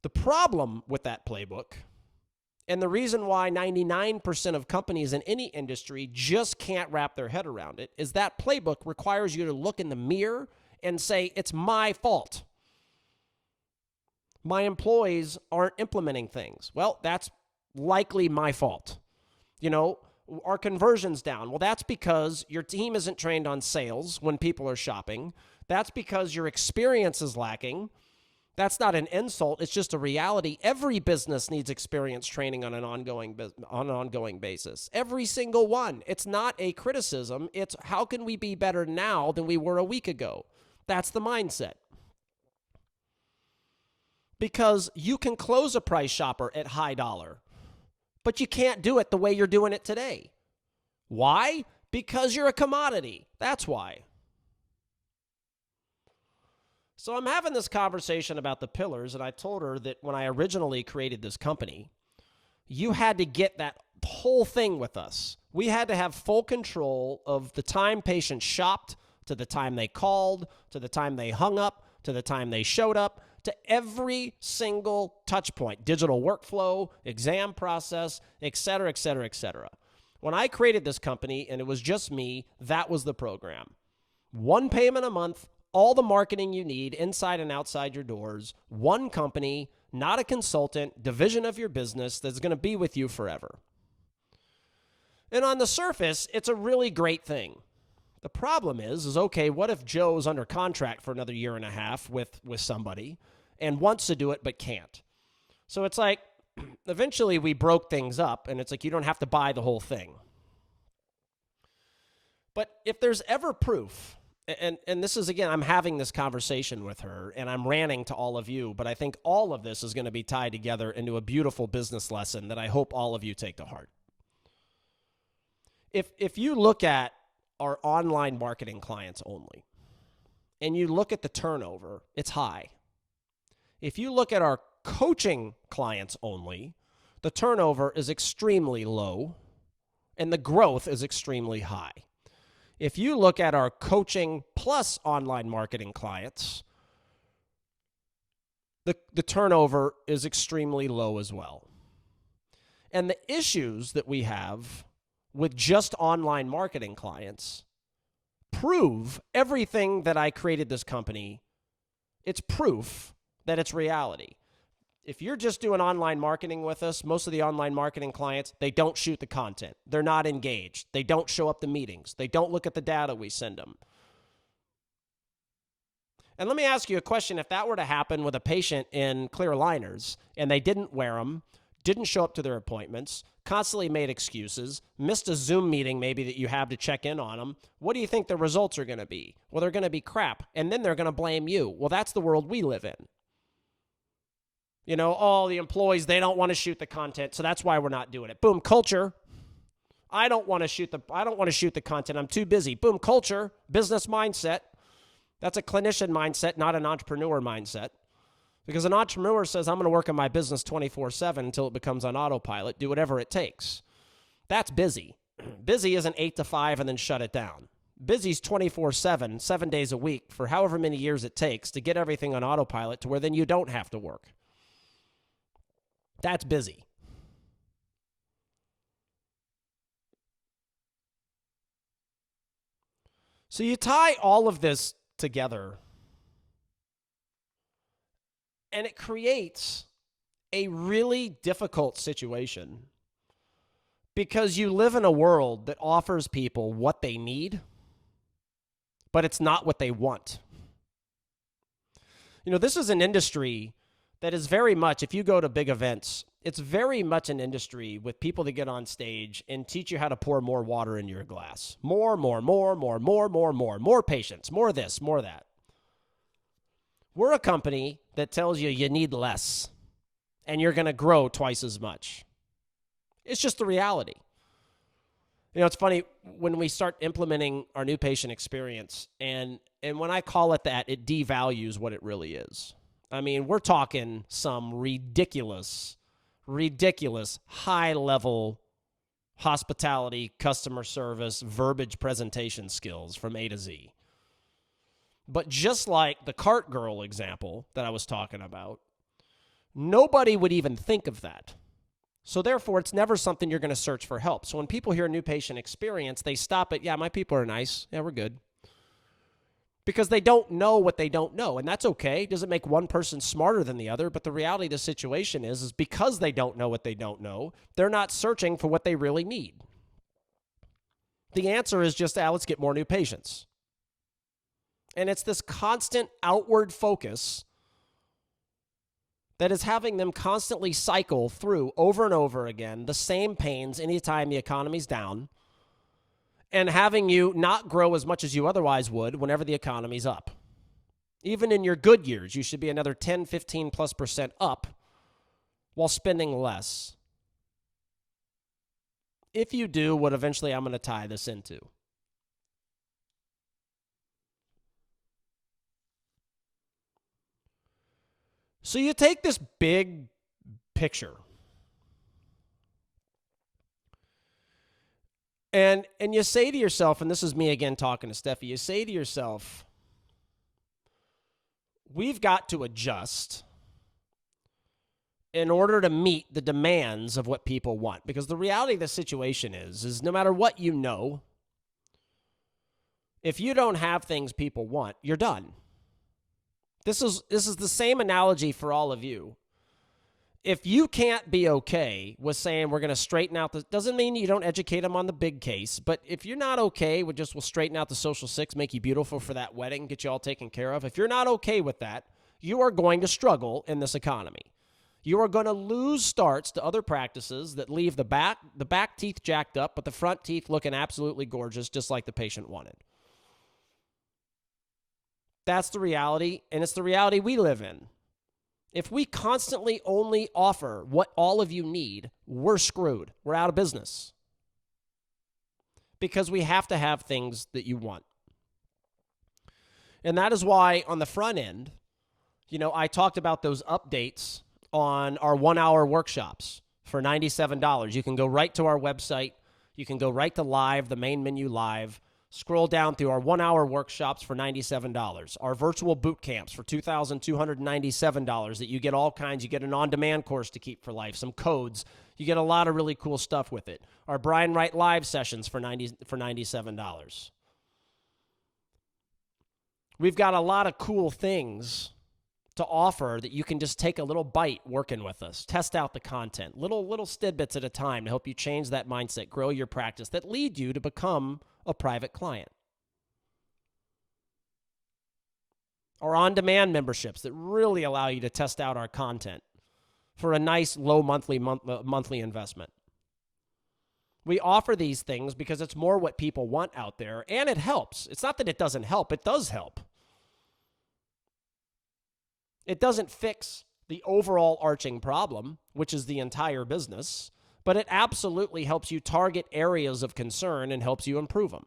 The problem with that playbook, and the reason why 99% of companies in any industry just can't wrap their head around it, is that playbook requires you to look in the mirror and say, it's my fault. My employees aren't implementing things. Well, that's likely my fault. You know, our conversion's down. Well, that's because your team isn't trained on sales when people are shopping. That's because your experience is lacking. That's not an insult. It's just a reality. Every business needs experience training on an ongoing basis. Every single one. It's not a criticism. It's how can we be better now than we were a week ago? That's the mindset. Because you can close a price shopper at high dollar, but you can't do it the way you're doing it today. Why? Because you're a commodity. That's why. So I'm having this conversation about the pillars, and I told her that when I originally created this company, you had to get that whole thing with us. We had to have full control of the time patients shopped, to the time they called, to the time they hung up, to the time they showed up, to every single touch point, digital workflow, exam process, et cetera, et cetera, et cetera. When I created this company and it was just me, that was the program. One payment a month, all the marketing you need inside and outside your doors, one company, not a consultant, division of your business that's going to be with you forever. And on the surface, it's a really great thing. The problem is okay, what if Joe's under contract for another year and a half with somebody and wants to do it but can't? So it's like, eventually we broke things up, and it's like you don't have to buy the whole thing. But if there's ever proof, and this is, again, I'm having this conversation with her, and I'm ranting to all of you, but I think all of this is going to be tied together into a beautiful business lesson that I hope all of you take to heart. If you look at our online marketing clients only, and you look at the turnover, it's high. If you look at our coaching clients only, the turnover is extremely low, and the growth is extremely high. If you look at our coaching plus online marketing clients, the turnover is extremely low as well. And the issues that we have with just online marketing clients prove everything that I created this company. It's proof that it's reality. If you're just doing online marketing with us, most of the online marketing clients, they don't shoot the content. They're not engaged. They don't show up to meetings. They don't look at the data we send them. And let me ask you a question. If that were to happen with a patient in clear aligners and they didn't wear them, didn't show up to their appointments, constantly made excuses, missed a Zoom meeting maybe that you have to check in on them, what do you think the results are going to be? Well, they're going to be crap, and then they're going to blame you. Well, that's the world we live in. You know, all the employees, they don't want to shoot the content, so that's why we're not doing it. Boom, culture. I don't want to shoot the content. I'm too busy. Boom, culture, business mindset. That's a clinician mindset, not an entrepreneur mindset. Because an entrepreneur says, I'm going to work on my business 24/7 until it becomes on autopilot, do whatever it takes. That's busy. Busy isn't 8 to 5 and then shut it down. Busy's 24/7, 7 days a week for however many years it takes to get everything on autopilot to where then you don't have to work. That's busy. So you tie all of this together, and it creates a really difficult situation because you live in a world that offers people what they need, but it's not what they want. You know, this is an industry that is very much, if you go to big events, it's very much an industry with people that get on stage and teach you how to pour more water in your glass. More patience, more this, more that. We're a company that tells you you need less and you're going to grow twice as much. It's just the reality. You know, it's funny when we start implementing our new patient experience, and when I call it that, it devalues what it really is. I mean, we're talking some ridiculous high-level hospitality, customer service, verbiage presentation skills from A to Z. But just like the cart girl example that I was talking about, nobody would even think of that. So therefore, it's never something you're going to search for help. So when people hear a new patient experience, they stop at, yeah, my people are nice. Yeah, we're good. Because they don't know what they don't know. And that's okay. It doesn't make one person smarter than the other. But the reality of the situation is because they don't know what they don't know, they're not searching for what they really need. The answer is just, let's get more new patients. And it's this constant outward focus that is having them constantly cycle through over and over again the same pains anytime the economy's down, and having you not grow as much as you otherwise would whenever the economy's up. Even in your good years, you should be another 10, 15+% up while spending less. If you do what eventually I'm going to tie this into. So you take this big picture, and you say to yourself, and this is me again talking to Steffi, you say to yourself, we've got to adjust in order to meet the demands of what people want. Because the reality of the situation is no matter what you know, if you don't have things people want, you're done. This is the same analogy for all of you. If you can't be okay with saying we're going to straighten out the, doesn't mean you don't educate them on the big case, but if you're not okay with just we'll straighten out the social six, make you beautiful for that wedding, get you all taken care of, if you're not okay with that, you are going to struggle in this economy. You are going to lose starts to other practices that leave the back teeth jacked up, but the front teeth looking absolutely gorgeous, just like the patient wanted. That's the reality, and it's the reality we live in. If we constantly only offer what all of you need, we're screwed. We're out of business. Because we have to have things that you want. And that is why on the front end, you know, I talked about those updates on our 1-hour workshops for $97. You can go right to our website. You can go right to live, the main menu live. Scroll down through our 1-hour workshops for $97. Our virtual boot camps for $2,297 that you get all kinds. You get an on-demand course to keep for life, some codes. You get a lot of really cool stuff with it. Our Brian Wright live sessions for $97. We've got a lot of cool things to offer that you can just take a little bite working with us. Test out the content, little tidbits at a time to help you change that mindset, grow your practice, that lead you to become a private client. Or on-demand memberships that really allow you to test out our content for a nice low monthly investment. We offer these things because it's more what people want out there, and it helps. It's not that it doesn't help. It does help. It doesn't fix the overall arching problem, which is the entire business, but it absolutely helps you target areas of concern and helps you improve them.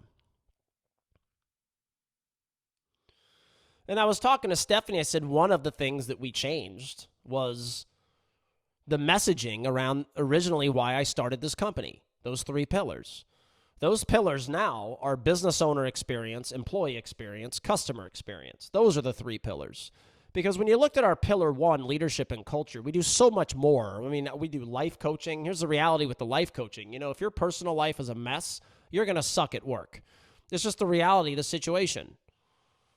And I was talking to Stephanie, I said one of the things that we changed was the messaging around originally why I started this company, those 3 pillars. Those pillars now are business owner experience, employee experience, customer experience. Those are the three pillars. Because when you looked at our pillar one, leadership and culture, we do so much more. I mean, we do life coaching. Here's the reality with the life coaching. You know, if your personal life is a mess, you're going to suck at work. It's just the reality of the situation.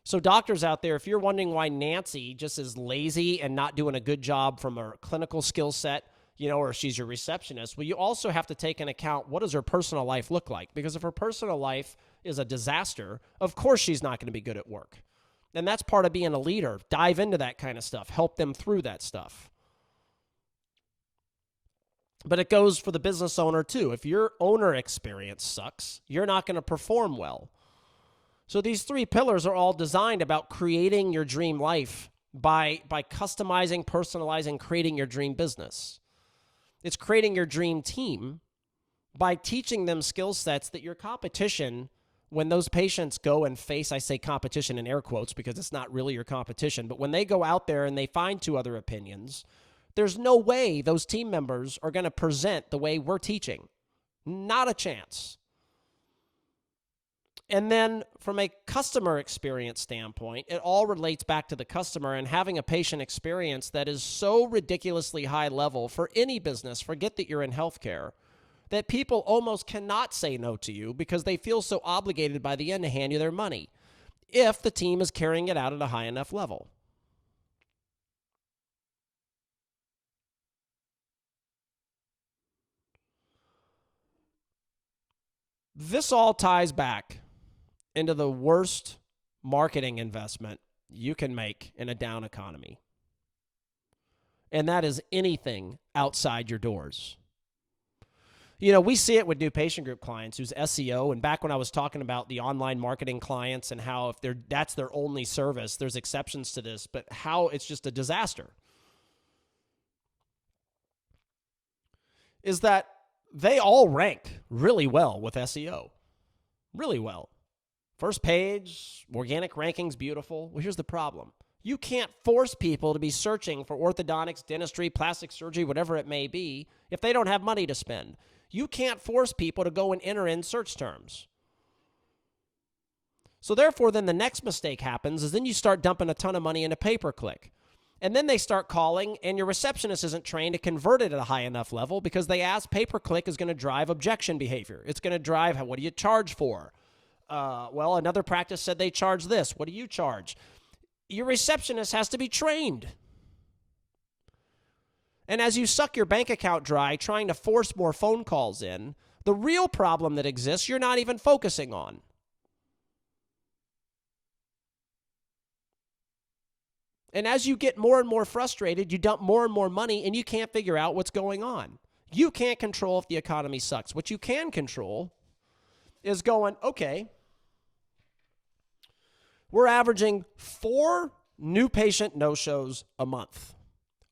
So doctors out there, if you're wondering why Nancy just is lazy and not doing a good job from her clinical skill set, you know, or she's your receptionist, well, you also have to take into account what does her personal life look like? Because if her personal life is a disaster, of course she's not going to be good at work. And that's part of being a leader. Dive into that kind of stuff. Help them through that stuff. But it goes for the business owner too. If your owner experience sucks, you're not going to perform well. So these three pillars are all designed about creating your dream life by customizing, personalizing, creating your dream business. It's creating your dream team by teaching them skill sets that your competition, when those patients go and face, I say competition in air quotes because it's not really your competition, but when they go out there and they find two other opinions, there's no way those team members are going to present the way we're teaching. Not a chance. And then from a customer experience standpoint, it all relates back to the customer and having a patient experience that is so ridiculously high level for any business, forget that you're in healthcare, that people almost cannot say no to you because they feel so obligated by the end to hand you their money if the team is carrying it out at a high enough level. This all ties back into the worst marketing investment you can make in a down economy. And that is anything outside your doors. You know, we see it with new patient group clients who's SEO. And back when I was talking about the online marketing clients and how if that's their only service, there's exceptions to this, but how it's just a disaster. Is that they all rank really well with SEO. Really well. First page, organic rankings, beautiful. Well, here's the problem. You can't force people to be searching for orthodontics, dentistry, plastic surgery, whatever it may be, if they don't have money to spend. You can't force people to go and enter in search terms. So therefore, then the next mistake happens is then you start dumping a ton of money into pay-per-click. And then they start calling, and your receptionist isn't trained to convert it at a high enough level because they ask pay-per-click is going to drive objection behavior. It's going to drive, what do you charge for? Well, another practice said they charge this. What do you charge? Your receptionist has to be trained. And as you suck your bank account dry trying to force more phone calls in, the real problem that exists you're not even focusing on. And as you get more and more frustrated, you dump more and more money and you can't figure out what's going on. You can't control if the economy sucks. What you can control is going, okay, we're averaging 4 new patient no-shows a month.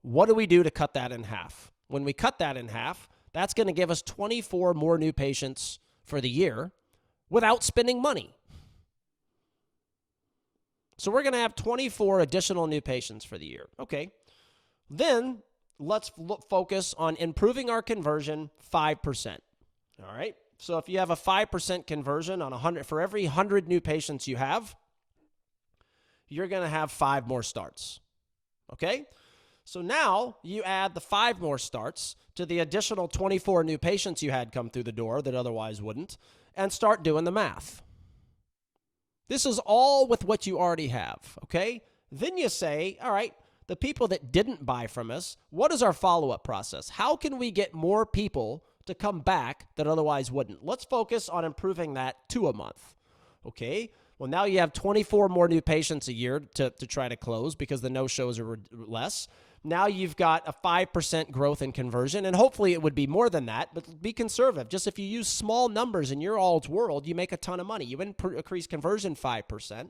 What do we do to cut that in half? When we cut that in half, that's going to give us 24 more new patients for the year without spending money. So we're going to have 24 additional new patients for the year. Okay. Then let's focus on improving our conversion 5%. All right. So if you have a 5% conversion on 100, for every 100 new patients you have, you're going to have 5 more starts. Okay. So now you add the 5 more starts to the additional 24 new patients you had come through the door that otherwise wouldn't, and start doing the math. This is all with what you already have, okay? Then you say, all right, the people that didn't buy from us, what is our follow-up process? How can we get more people to come back that otherwise wouldn't? Let's focus on improving that to a month, okay? Well, now you have 24 more new patients a year to try to close because the no-shows are less. Now you've got a 5% growth in conversion, and hopefully it would be more than that, but be conservative. Just if you use small numbers in your all's world, you make a ton of money. You increase conversion 5%.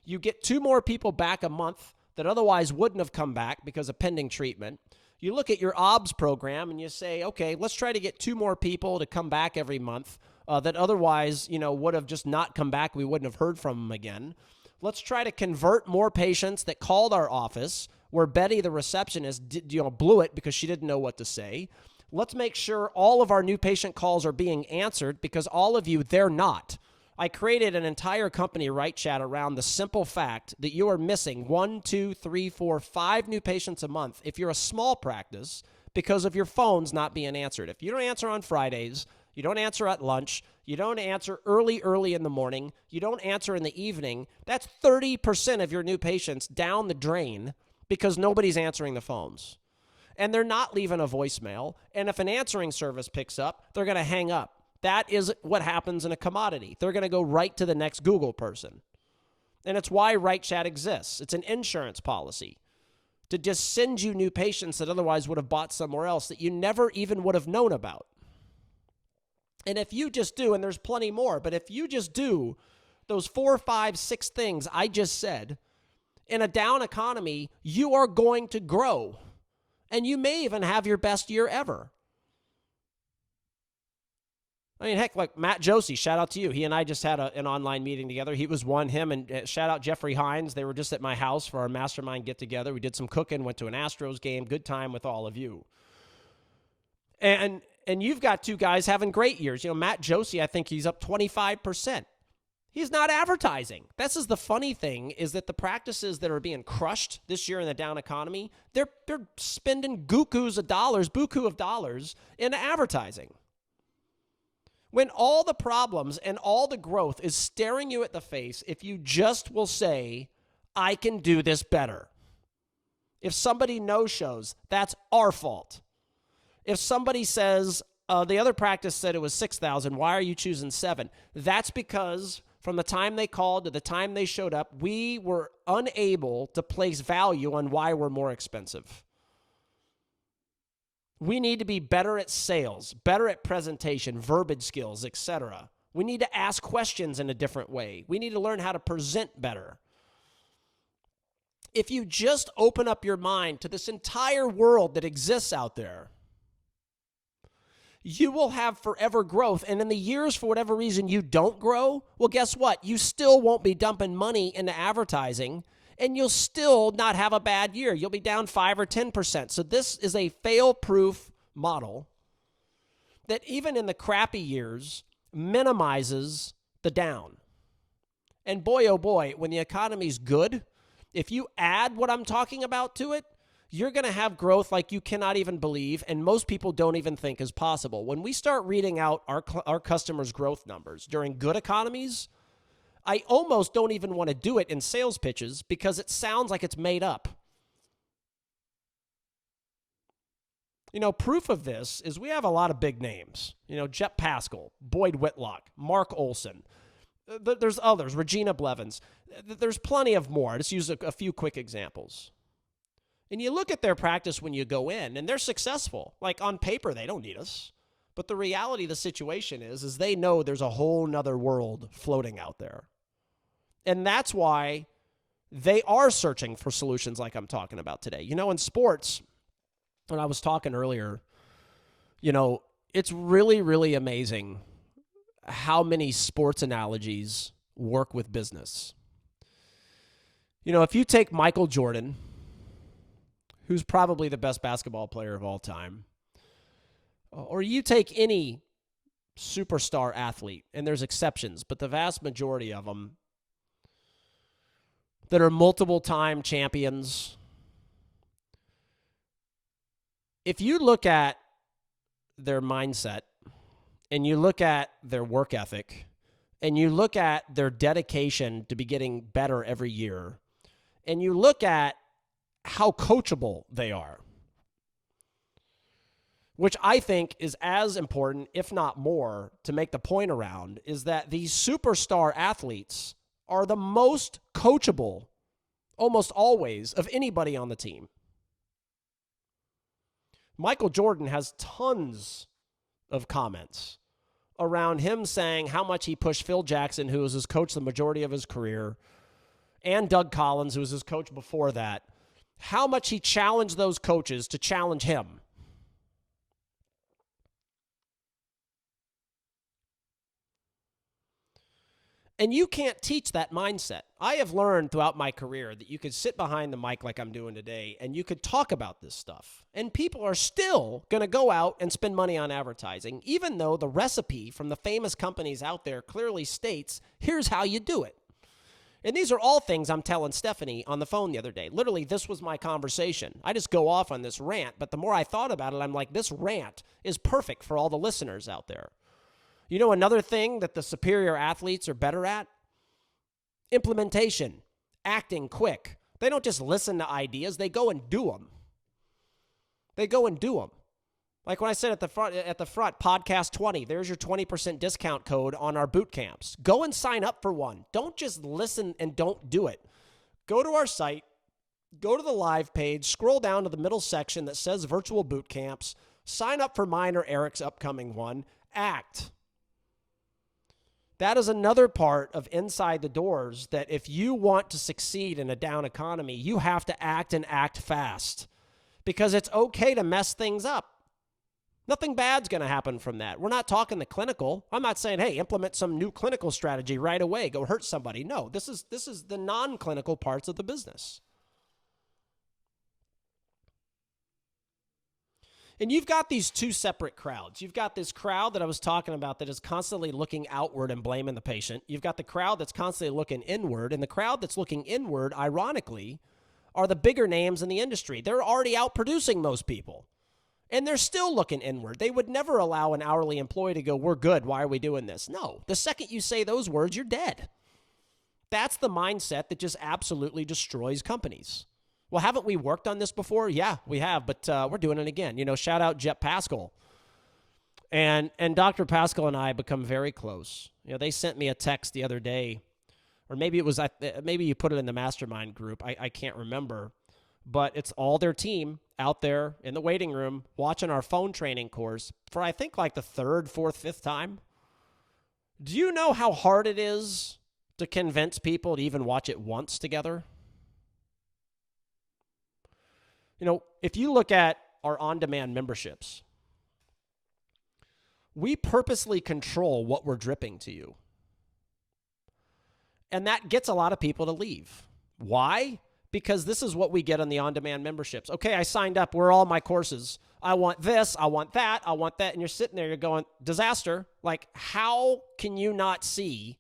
You get 2 more people back a month that otherwise wouldn't have come back because of pending treatment. You look at your OBS program and you say, okay, let's try to get 2 more people to come back every month that otherwise, would have just not come back. We wouldn't have heard from them again. Let's try to convert more patients that called our office where Betty, the receptionist, blew it because she didn't know what to say. Let's make sure all of our new patient calls are being answered, because all of you, they're not. I created an entire company right chat around the simple fact that you are missing 1, 2, 3, 4, 5 new patients a month if you're a small practice because of your phones not being answered. If you don't answer on Fridays, you don't answer at lunch, you don't answer early in the morning, you don't answer in the evening, that's 30% of your new patients down the drain because nobody's answering the phones. And they're not leaving a voicemail. And if an answering service picks up, they're going to hang up. That is what happens in a commodity. They're going to go right to the next Google person. And it's why Right Chat exists. It's an insurance policy to just send you new patients that otherwise would have bought somewhere else that you never even would have known about. And if you just do, and there's plenty more, but if you just do those 4, 5, 6 things I just said, in a down economy, you are going to grow. And you may even have your best year ever. I mean, heck, like Matt Josie, shout out to you. He and I just had an online meeting together. He was one, him, and shout out Jeffrey Hines. They were just at my house for our mastermind get-together. We did some cooking, went to an Astros game. Good time with all of you. And you've got 2 guys having great years. You know, Matt Josie, I think he's up 25%. He's not advertising. This is the funny thing, is that the practices that are being crushed this year in the down economy, they're spending buku of dollars in advertising. When all the problems and all the growth is staring you at the face, if you just will say, I can do this better. If somebody no-shows, that's our fault. If somebody says, the other practice said it was 6,000, why are you choosing 7? That's because from the time they called to the time they showed up, we were unable to place value on why we're more expensive. We need to be better at sales, better at presentation, verbiage skills, etc. We need to ask questions in a different way. We need to learn how to present better. If you just open up your mind to this entire world that exists out there, you will have forever growth. And in the years, for whatever reason, you don't grow, well, guess what? You still won't be dumping money into advertising, and you'll still not have a bad year. You'll be down 5 or 10%. So this is a fail-proof model that even in the crappy years minimizes the down. And boy, oh boy, when the economy's good, if you add what I'm talking about to it, you're going to have growth like you cannot even believe, and most people don't even think is possible. When we start reading out our customers' growth numbers during good economies, I almost don't even want to do it in sales pitches because it sounds like it's made up. You know, proof of this is we have a lot of big names. You know, Jet Pascal, Boyd Whitlock, Mark Olson. There's others, Regina Blevins. There's plenty of more. Just use a few quick examples. And you look at their practice when you go in, and they're successful. Like on paper, they don't need us. But the reality of the situation is they know there's a whole nother world floating out there. And that's why they are searching for solutions like I'm talking about today. You know, in sports, when I was talking earlier, you know, it's really, really amazing how many sports analogies work with business. You know, if you take Michael Jordan, who's probably the best basketball player of all time, or you take any superstar athlete, and there's exceptions, but the vast majority of them that are multiple-time champions, if you look at their mindset and you look at their work ethic and you look at their dedication to be getting better every year and you look at how coachable they are, which I think is as important, if not more, to make the point around, is that these superstar athletes are the most coachable, almost always, of anybody on the team. Michael Jordan has tons of comments around him saying how much he pushed Phil Jackson, who was his coach the majority of his career, and Doug Collins, who was his coach before that, how much he challenged those coaches to challenge him. And you can't teach that mindset. I have learned throughout my career that you could sit behind the mic like I'm doing today and you could talk about this stuff. And people are still going to go out and spend money on advertising, even though the recipe from the famous companies out there clearly states, here's how you do it. And these are all things I'm telling Stephanie on the phone the other day. Literally, this was my conversation. I just go off on this rant, but the more I thought about it, I'm like, this rant is perfect for all the listeners out there. You know, another thing that the superior athletes are better at? Implementation, acting quick. They don't just listen to ideas, they go and do them. Like when I said at the front, podcast 20, there's your 20% discount code on our boot camps. Go and sign up for one. Don't just listen and don't do it. Go to our site, go to the live page, scroll down to the middle section that says virtual boot camps, sign up for mine or Eric's upcoming one, act. That is another part of inside the doors that if you want to succeed in a down economy, you have to act and act fast because it's okay to mess things up. Nothing bad's going to happen from that. We're not talking the clinical. I'm not saying, hey, implement some new clinical strategy right away, go hurt somebody. No, this is the non-clinical parts of the business. And you've got these two separate crowds. You've got this crowd that I was talking about that is constantly looking outward and blaming the patient. You've got the crowd that's constantly looking inward. And the crowd that's looking inward, ironically, are the bigger names in the industry. They're already out producing most people. And they're still looking inward. They would never allow an hourly employee to go, we're good, why are we doing this? No, the second you say those words, you're dead. That's the mindset that just absolutely destroys companies. Well, haven't we worked on this before? Yeah, we have, but we're doing it again. You know, shout out Jet Pascal. And Dr. Pascal and I become very close. You know, they sent me a text the other day, or maybe it was, maybe you put it in the mastermind group. I can't remember, but it's all their team out there in the waiting room watching our phone training course for, I think, like the third, fourth, fifth time. Do you know how hard it is to convince people to even watch it once together? You know, if you look at our on-demand memberships, we purposely control what we're dripping to you. And that gets a lot of people to leave. Why? Because this is what we get on the on-demand memberships. Okay, I signed up. Where are all my courses? I want this. I want that. I want that. And you're sitting there, you're going, disaster. Like, how can you not see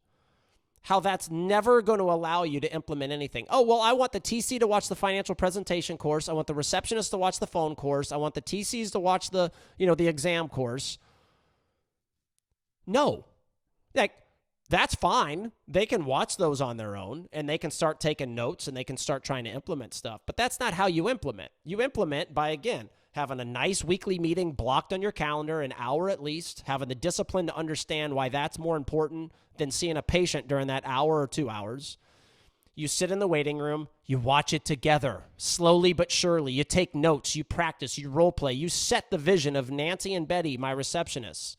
how that's never going to allow you to implement anything? Oh, well, I want the TC to watch the financial presentation course. I want the receptionist to watch the phone course. I want the TCs to watch the exam course. No. Like, that's fine. They can watch those on their own, and they can start taking notes, and they can start trying to implement stuff. But that's not how you implement. You implement by, again, having a nice weekly meeting blocked on your calendar, an hour at least, having the discipline to understand why that's more important than seeing a patient during that hour or 2 hours. You sit in the waiting room, you watch it together, slowly but surely. You take notes, you practice, you role play, you set the vision of Nancy and Betty, my receptionists,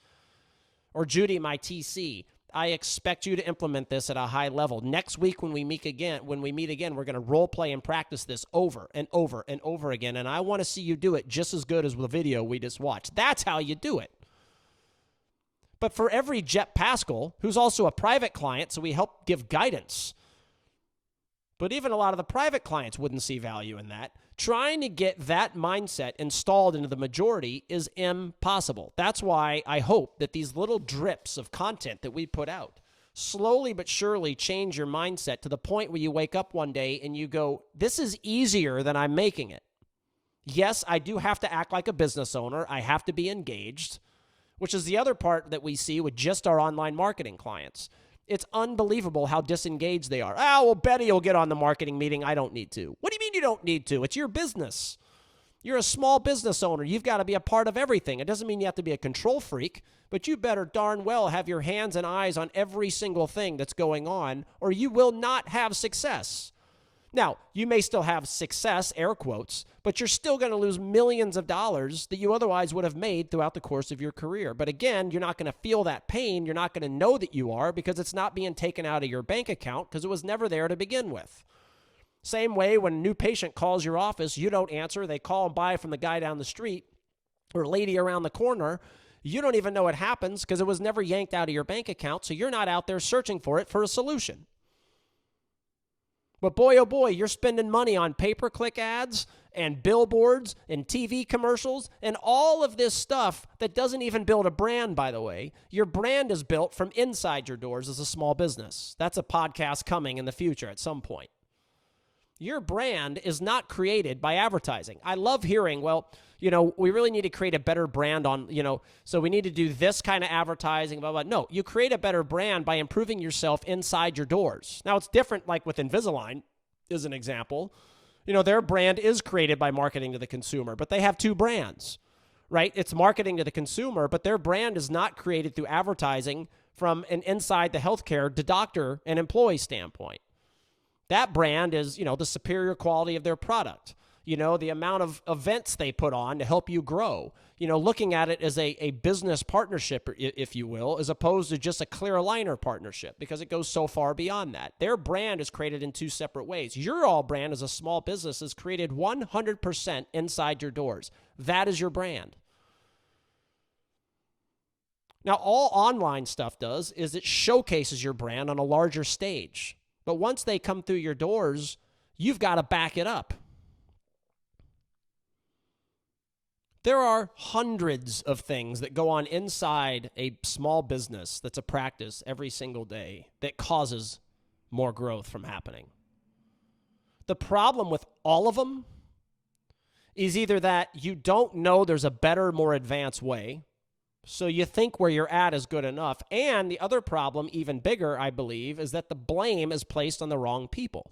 or Judy, my TC. I expect you to implement this at a high level. Next week when we meet again, we're going to role play and practice this over and over and over again. And I want to see you do it just as good as the video we just watched. That's how you do it. But for every Jet Pascal, who's also a private client, so we help give guidance. But even a lot of the private clients wouldn't see value in that. Trying to get that mindset installed into the majority is impossible. That's why I hope that these little drips of content that we put out slowly but surely change your mindset to the point where you wake up one day and you go, this is easier than I'm making it. Yes, I do have to act like a business owner. I have to be engaged, which is the other part that we see with just our online marketing clients. It's unbelievable how disengaged they are. Oh, well, Betty will get on the marketing meeting. I don't need to. What do you mean you don't need to? It's your business. You're a small business owner. You've got to be a part of everything. It doesn't mean you have to be a control freak, but you better darn well have your hands and eyes on every single thing that's going on, or you will not have success. Now, you may still have success, air quotes, but you're still going to lose millions of dollars that you otherwise would have made throughout the course of your career. But again, you're not going to feel that pain. You're not going to know that you are because it's not being taken out of your bank account because it was never there to begin with. Same way when a new patient calls your office, you don't answer. They call and buy from the guy down the street or lady around the corner, You don't even know it happens because it was never yanked out of your bank account, so you're not out there searching for it for a solution. But boy, oh boy, you're spending money on pay-per-click ads and billboards and TV commercials and all of this stuff that doesn't even build a brand, by the way. Your brand is built from inside your doors as a small business. That's a podcast coming in the future at some point. Your brand is not created by advertising. I love hearing, well, we really need to create a better brand on, so we need to do this kind of advertising, blah, blah. No, you create a better brand by improving yourself inside your doors. Now, it's different, like with Invisalign, as an example. Their brand is created by marketing to the consumer, but they have two brands, right? It's marketing to the consumer, but their brand is not created through advertising from an inside the healthcare to doctor and employee standpoint. That brand is, the superior quality of their product, the amount of events they put on to help you grow, looking at it as a business partnership, if you will, as opposed to just a clear aligner partnership, because it goes so far beyond that. Their brand is created in two separate ways. Your all brand as a small business is created 100% inside your doors. That is your brand. Now, all online stuff does is it showcases your brand on a larger stage. But once they come through your doors, you've got to back it up. There are hundreds of things that go on inside a small business that's a practice every single day that causes more growth from happening. The problem with all of them is either that you don't know there's a better, more advanced way, so you think where you're at is good enough. And the other problem, even bigger, I believe, is that the blame is placed on the wrong people.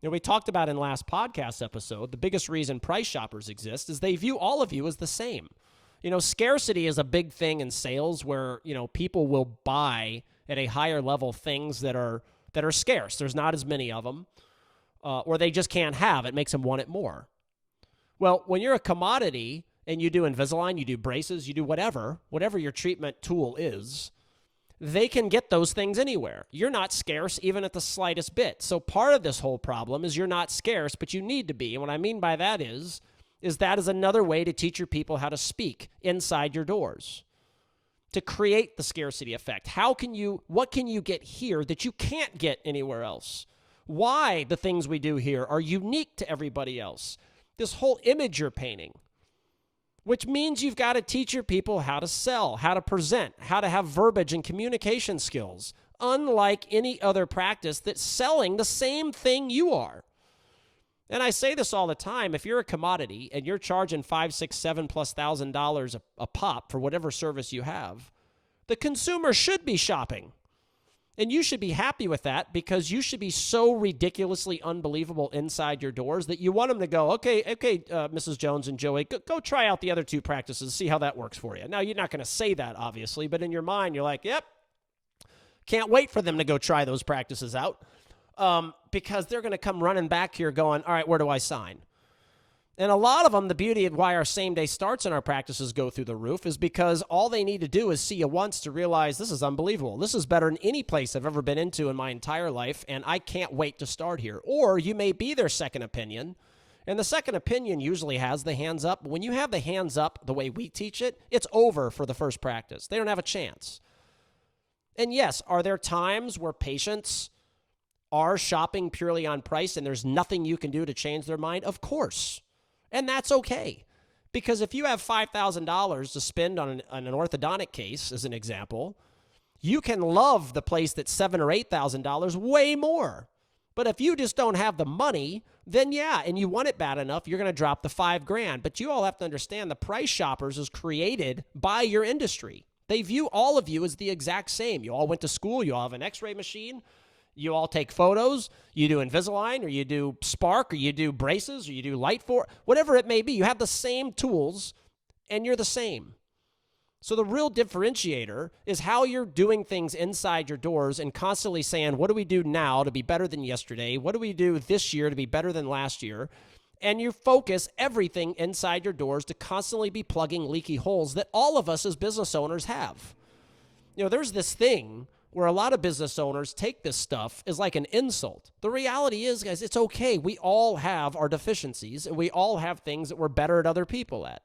We talked about in last podcast episode, the biggest reason price shoppers exist is they view all of you as the same. Scarcity is a big thing in sales where, people will buy at a higher level things that are scarce. There's not as many of them, or they just can't have. It makes them want it more. Well, when you're a commodity, and you do Invisalign, you do braces, you do whatever your treatment tool is, they can get those things anywhere. You're not scarce even at the slightest bit. So part of this whole problem is you're not scarce, but you need to be. And what I mean by that is that is another way to teach your people how to speak inside your doors, to create the scarcity effect. What can you get here that you can't get anywhere else? Why the things we do here are unique to everybody else. This whole image you're painting, which means you've got to teach your people how to sell, how to present, how to have verbiage and communication skills, unlike any other practice that's selling the same thing you are. And I say this all the time. If you're a commodity and you're charging $5,000, $6,000, $7,000 plus a pop for whatever service you have, the consumer should be shopping. And you should be happy with that because you should be so ridiculously unbelievable inside your doors that you want them to go, okay, Mrs. Jones and Joey, go try out the other two practices, see how that works for you. Now, you're not going to say that, obviously, but in your mind, you're like, yep, can't wait for them to go try those practices out because they're going to come running back here going, all right, where do I sign? And a lot of them, the beauty of why our same-day starts in our practices go through the roof is because all they need to do is see you once to realize this is unbelievable. This is better than any place I've ever been into in my entire life, and I can't wait to start here. Or you may be their second opinion, and the second opinion usually has the hands up. When you have the hands up the way we teach it, it's over for the first practice. They don't have a chance. And yes, are there times where patients are shopping purely on price and there's nothing you can do to change their mind? Of course. And that's okay, because if you have $5,000 to spend on an orthodontic case, as an example, you can love the place that's $7,000 or $8,000 way more. But if you just don't have the money, then yeah, and you want it bad enough, you're going to drop the $5,000. But you all have to understand the price shoppers is created by your industry. They view all of you as the exact same. You all went to school. You all have an x-ray machine. You all take photos, you do Invisalign, or you do Spark, or you do braces, or you do Light for whatever it may be. You have the same tools, and you're the same. So the real differentiator is how you're doing things inside your doors and constantly saying, what do we do now to be better than yesterday? What do we do this year to be better than last year? And you focus everything inside your doors to constantly be plugging leaky holes that all of us as business owners have. There's this thing where a lot of business owners take this stuff as like an insult. The reality is, guys, it's okay. We all have our deficiencies, and we all have things that we're better at other people at.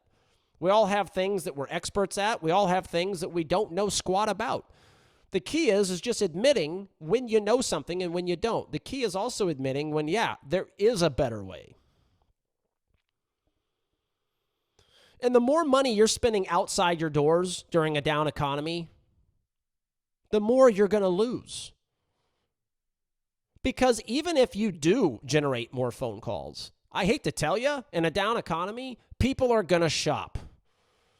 We all have things that we're experts at. We all have things that we don't know squat about. The key is just admitting when you know something and when you don't. The key is also admitting when, there is a better way. And the more money you're spending outside your doors during a down economy, the more you're going to lose. Because even if you do generate more phone calls, I hate to tell you, in a down economy, people are going to shop.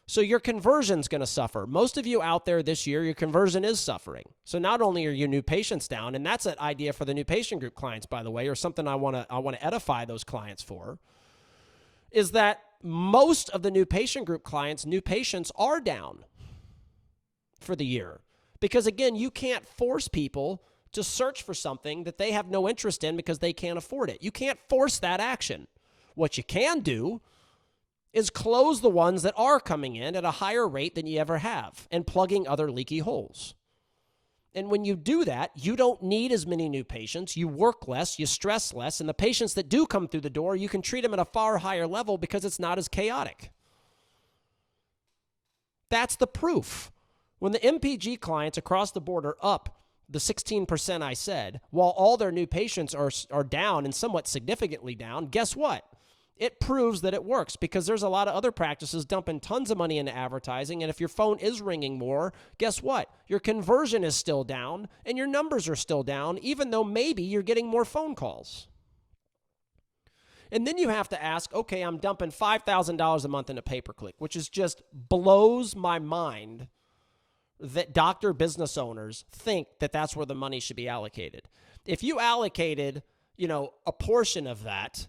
So your conversion's going to suffer. Most of you out there this year, your conversion is suffering. So not only are your new patients down, and that's an idea for the new patient group clients, by the way, or something I want to edify those clients for, is that most of the new patient group clients, new patients are down for the year. Because again, you can't force people to search for something that they have no interest in because they can't afford it. You can't force that action. What you can do is close the ones that are coming in at a higher rate than you ever have and plugging other leaky holes. And when you do that, you don't need as many new patients. You work less, you stress less, and the patients that do come through the door, you can treat them at a far higher level because it's not as chaotic. That's the proof. When the MPG clients across the board are up the 16% I said, while all their new patients are down and somewhat significantly down, guess what? It proves that it works because there's a lot of other practices dumping tons of money into advertising, and if your phone is ringing more, guess what? Your conversion is still down, and your numbers are still down, even though maybe you're getting more phone calls. And then you have to ask, okay, I'm dumping $5,000 a month into pay-per-click, which is just blows my mind that doctor business owners think that that's where the money should be allocated. If you allocated, a portion of that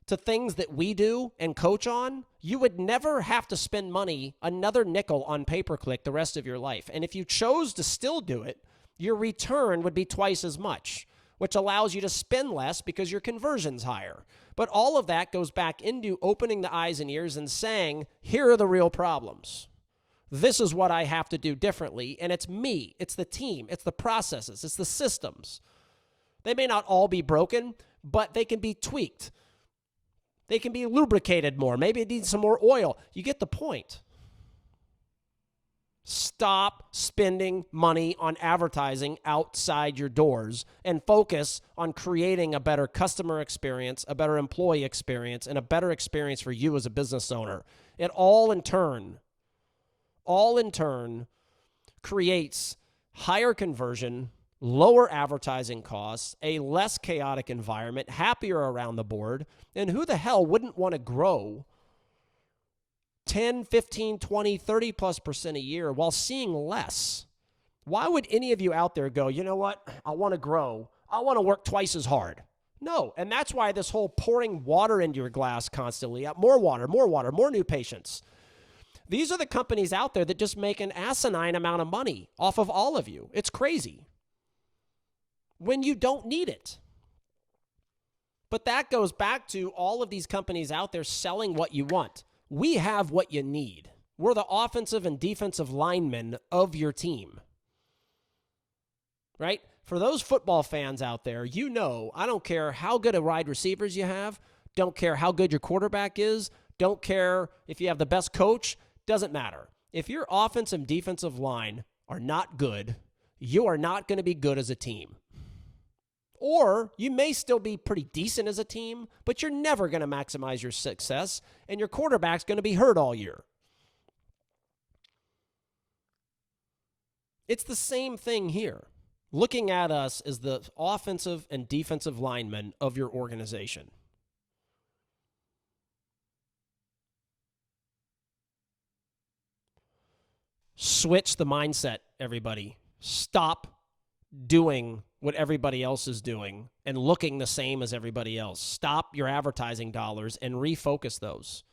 to things that we do and coach on, you would never have to spend money, another nickel on pay-per-click the rest of your life. And if you chose to still do it, your return would be twice as much, which allows you to spend less because your conversion's higher. But all of that goes back into opening the eyes and ears and saying, here are the real problems. This is what I have to do differently. And it's me, it's the team, it's the processes, it's the systems. They may not all be broken, but they can be tweaked. They can be lubricated more. Maybe it needs some more oil. You get the point. Stop spending money on advertising outside your doors and focus on creating a better customer experience, a better employee experience, and a better experience for you as a business owner. It all in turn creates higher conversion, lower advertising costs, a less chaotic environment, happier around the board. And who the hell wouldn't want to grow 10, 15, 20, 30+% a year while seeing less? Why would any of you out there go, you know what? I want to grow. I want to work twice as hard. No. And that's why this whole pouring water into your glass constantly, more water, more new patients. These are the companies out there that just make an asinine amount of money off of all of you. It's crazy when you don't need it. But that goes back to all of these companies out there selling what you want. We have what you need. We're the offensive and defensive linemen of your team. Right? For those football fans out there, I don't care how good of wide receivers you have, don't care how good your quarterback is, don't care if you have the best coach, doesn't matter. If your offensive and defensive line are not good, you are not going to be good as a team. Or you may still be pretty decent as a team, but you're never going to maximize your success, and your quarterback's going to be hurt all year. It's the same thing here. Looking at us as the offensive and defensive linemen of your organization. Switch the mindset, everybody. Stop doing what everybody else is doing and looking the same as everybody else. Stop your advertising dollars and refocus those.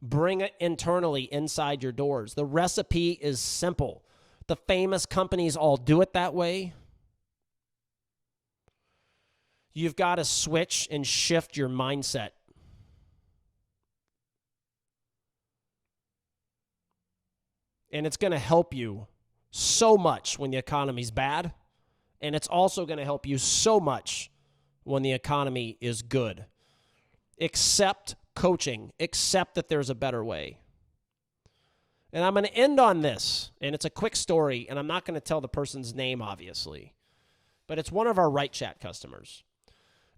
Bring it internally inside your doors. The recipe is simple. The famous companies all do it that way. You've got to switch and shift your mindset. And it's going to help you so much when the economy's bad. And it's also going to help you so much when the economy is good. Accept coaching. Accept that there's a better way. And I'm going to end on this, and it's a quick story, and I'm not going to tell the person's name, obviously, but it's one of our Right Chat customers.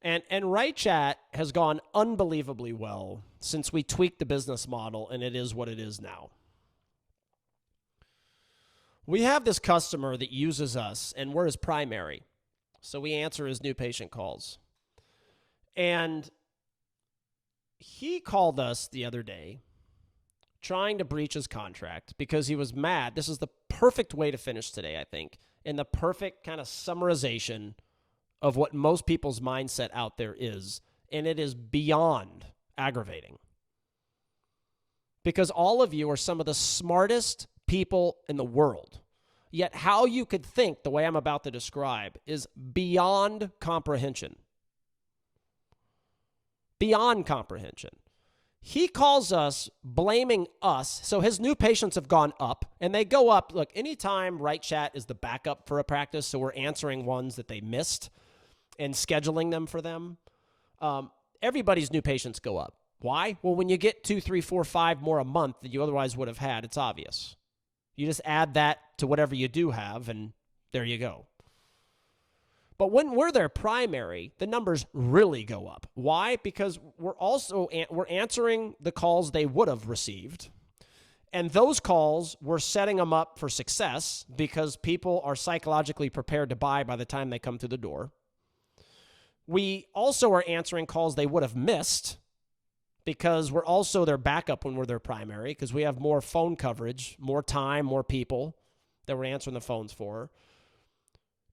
And Right Chat has gone unbelievably well since we tweaked the business model, and it is what it is now. We have this customer that uses us, and we're his primary. So we answer his new patient calls. And he called us the other day trying to breach his contract because he was mad. This is the perfect way to finish today, I think, and the perfect kind of summarization of what most people's mindset out there is, and it is beyond aggravating. Because all of you are some of the smartest people in the world, yet how you could think the way I'm about to describe is beyond comprehension. Beyond comprehension. He calls us blaming us. So his new patients have gone up, and they go up. Look, anytime Right Chat is the backup for a practice, so we're answering ones that they missed and scheduling them for them, everybody's new patients go up. Why? Well, when you get 2, 3, 4, 5 more a month that you otherwise would have had, it's obvious. You just add that to whatever you do have, and there you go. But when we're their primary, the numbers really go up. Why? Because we're answering the calls they would have received. And those calls, we're setting them up for success because people are psychologically prepared to buy by the time they come through the door. We also are answering calls they would have missed because we're also their backup when we're their primary because we have more phone coverage, more time, more people that we're answering the phones for.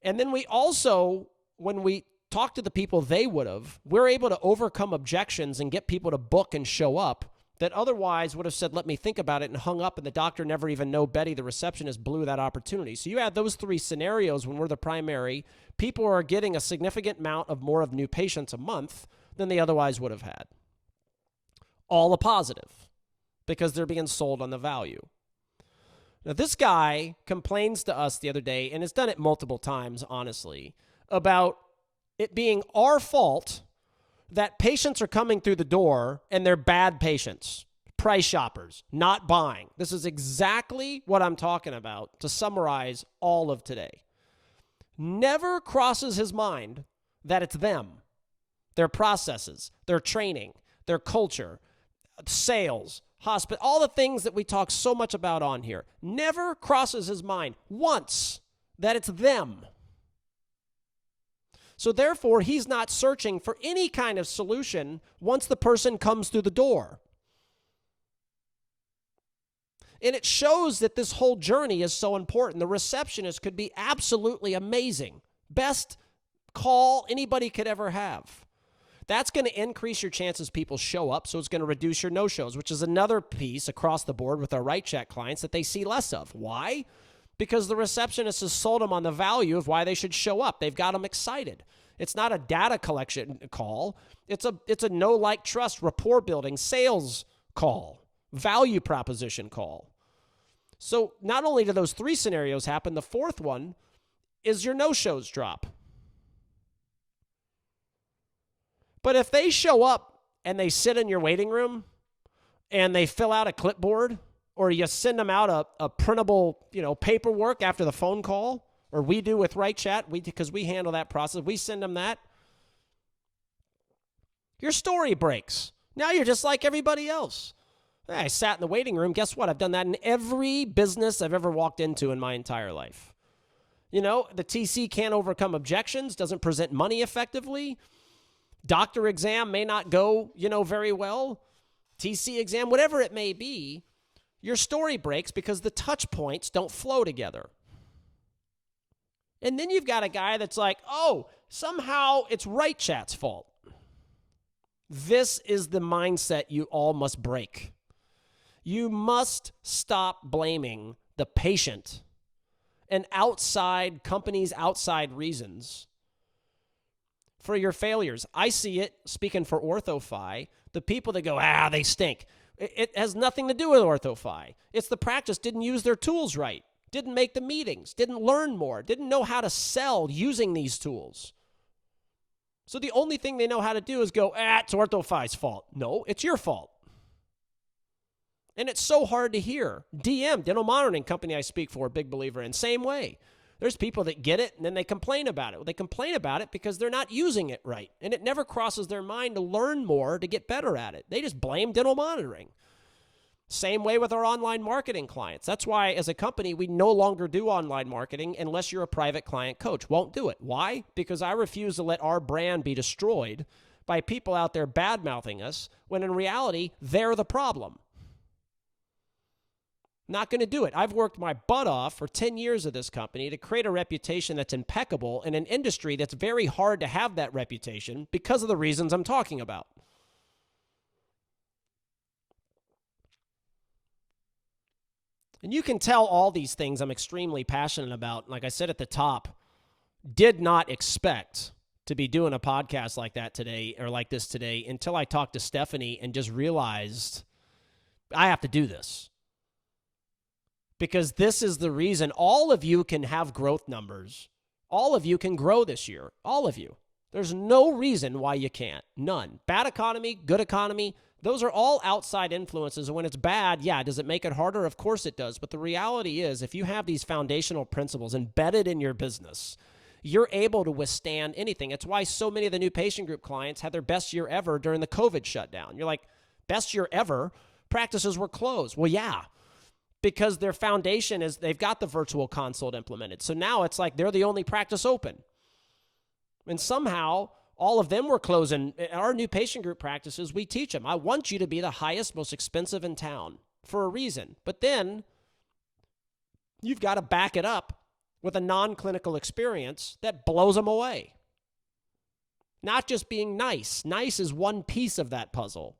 And then we also, when we talk to the people they would have, we're able to overcome objections and get people to book and show up that otherwise would have said, let me think about it, and hung up, and the doctor never even know Betty, the receptionist, blew that opportunity. So you add those 3 scenarios when we're the primary, people are getting a significant amount of more of new patients a month than they otherwise would have had. All a positive because they're being sold on the value. Now, this guy complains to us the other day, and has done it multiple times, honestly, about it being our fault that patients are coming through the door and they're bad patients, price shoppers, not buying. This is exactly what I'm talking about to summarize all of today. Never crosses his mind that it's them, their processes, their training, their culture, sales, hospital, all the things that we talk so much about on here. Never crosses his mind once that it's them. So therefore, he's not searching for any kind of solution once the person comes through the door. And it shows that this whole journey is so important. The receptionist could be absolutely amazing. Best call anybody could ever have. That's going to increase your chances people show up, so it's going to reduce your no-shows, which is another piece across the board with our Right Chat clients that they see less of. Why? Because the receptionist has sold them on the value of why they should show up. They've got them excited. It's not a data collection call. It's a know, like, trust, rapport building sales call, value proposition call. So not only do those 3 scenarios happen, the 4th one is your no-shows drop. But if they show up and they sit in your waiting room and they fill out a clipboard, or you send them out a printable, paperwork after the phone call, or we do with Right Chat, because we handle that process, we send them that, your story breaks. Now you're just like everybody else. Hey, I sat in the waiting room. Guess what? I've done that in every business I've ever walked into in my entire life. The TC can't overcome objections, doesn't present money effectively. Doctor exam may not go, very well. TC exam, whatever it may be, your story breaks because the touch points don't flow together. And then you've got a guy that's like, oh, somehow it's Right Chat's fault. This is the mindset you all must break. You must stop blaming the patient and outside companies, outside reasons for your failures. I see it, speaking for OrthoFi, the people that go, they stink. It has nothing to do with OrthoFi. It's the practice didn't use their tools right, didn't make the meetings, didn't learn more, didn't know how to sell using these tools. So the only thing they know how to do is go, it's OrthoFi's fault. No, it's your fault. And it's so hard to hear. DM, dental monitoring company I speak for, big believer in, same way. There's people that get it and then they complain about it. Well, they complain about it because they're not using it right. And it never crosses their mind to learn more to get better at it. They just blame dental monitoring. Same way with our online marketing clients. That's why as a company, we no longer do online marketing unless you're a private client coach. Won't do it. Why? Because I refuse to let our brand be destroyed by people out there bad-mouthing us when in reality, they're the problem. Not going to do it. I've worked my butt off for 10 years of this company to create a reputation that's impeccable in an industry that's very hard to have that reputation because of the reasons I'm talking about. And you can tell all these things I'm extremely passionate about. Like I said at the top, did not expect to be doing a podcast like that today or like this today until I talked to Stephanie and just realized I have to do this. Because this is the reason all of you can have growth numbers. All of you can grow this year. All of you. There's no reason why you can't. None. Bad economy, good economy, those are all outside influences. And when it's bad, yeah, does it make it harder? Of course it does. But the reality is, if you have these foundational principles embedded in your business, you're able to withstand anything. It's why so many of the new patient group clients had their best year ever during the COVID shutdown. You're like, best year ever? Practices were closed. Well, yeah. Because their foundation is they've got the virtual consult implemented. So now it's like they're the only practice open. And somehow all of them were closing. Our new patient group practices, we teach them. I want you to be the highest, most expensive in town for a reason. But then you've got to back it up with a non-clinical experience that blows them away. Not just being nice. Nice is one piece of that puzzle,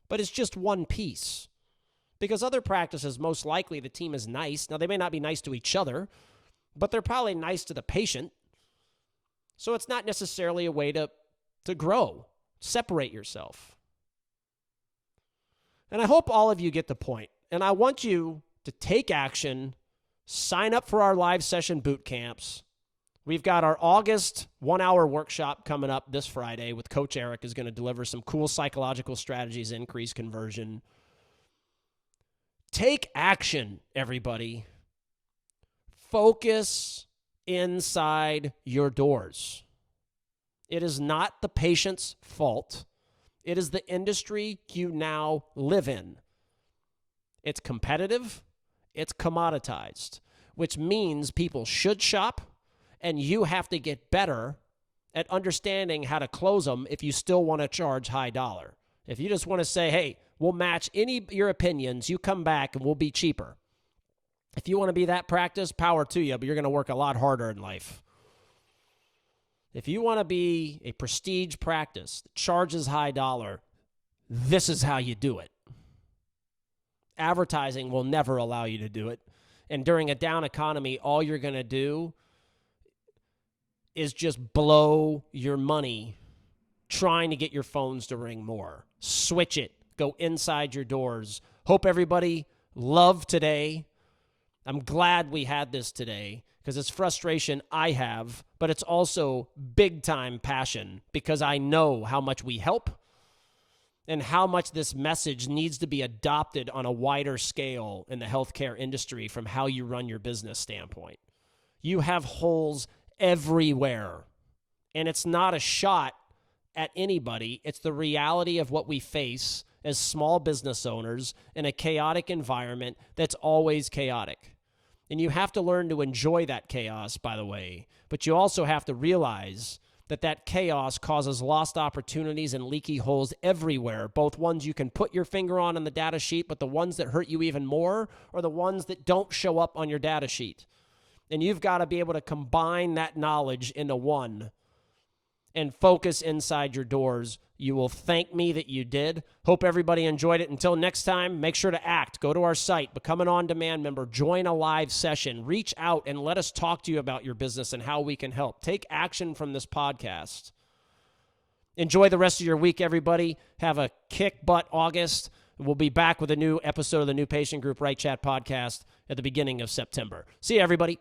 but it's just one piece. Because other practices, most likely the team is nice. Now, they may not be nice to each other, but they're probably nice to the patient. So it's not necessarily a way to grow. Separate yourself. And I hope all of you get the point. And I want you to take action, sign up for our live session boot camps. We've got our August 1-hour workshop coming up this Friday with Coach Eric is going to deliver some cool psychological strategies, increase conversion. Take action, everybody. Focus inside your doors. It is not the patient's fault. It is the industry you now live in. It's competitive. It's commoditized, which means people should shop, and you have to get better at understanding how to close them if you still want to charge high dollar. If you just want to say, hey, we'll match any of your opinions, you come back and we'll be cheaper. If you want to be that practice, power to you, but you're going to work a lot harder in life. If you want to be a prestige practice that charges high dollar, this is how you do it. Advertising will never allow you to do it. And during a down economy, all you're going to do is just blow your money trying to get your phones to ring more. Switch it. Go inside your doors. Hope everybody loved today. I'm glad we had this today because it's frustration I have, but it's also big time passion because I know how much we help and how much this message needs to be adopted on a wider scale in the healthcare industry from how you run your business standpoint. You have holes everywhere, and it's not a shot at anybody. It's the reality of what we face as small business owners in a chaotic environment that's always chaotic. And you have to learn to enjoy that chaos, by the way, but you also have to realize that that chaos causes lost opportunities and leaky holes everywhere, both ones you can put your finger on in the data sheet, but the ones that hurt you even more are the ones that don't show up on your data sheet. And you've got to be able to combine that knowledge into one and focus inside your doors. You will thank me that you did. Hope everybody enjoyed it. Until next time, make sure to act. Go to our site, become an on-demand member, join a live session, reach out and let us talk to you about your business and how we can help. Take action from this podcast. Enjoy the rest of your week, everybody. Have a kick-butt August. We'll be back with a new episode of the New Patient Group Right Chat podcast at the beginning of September. See you, everybody.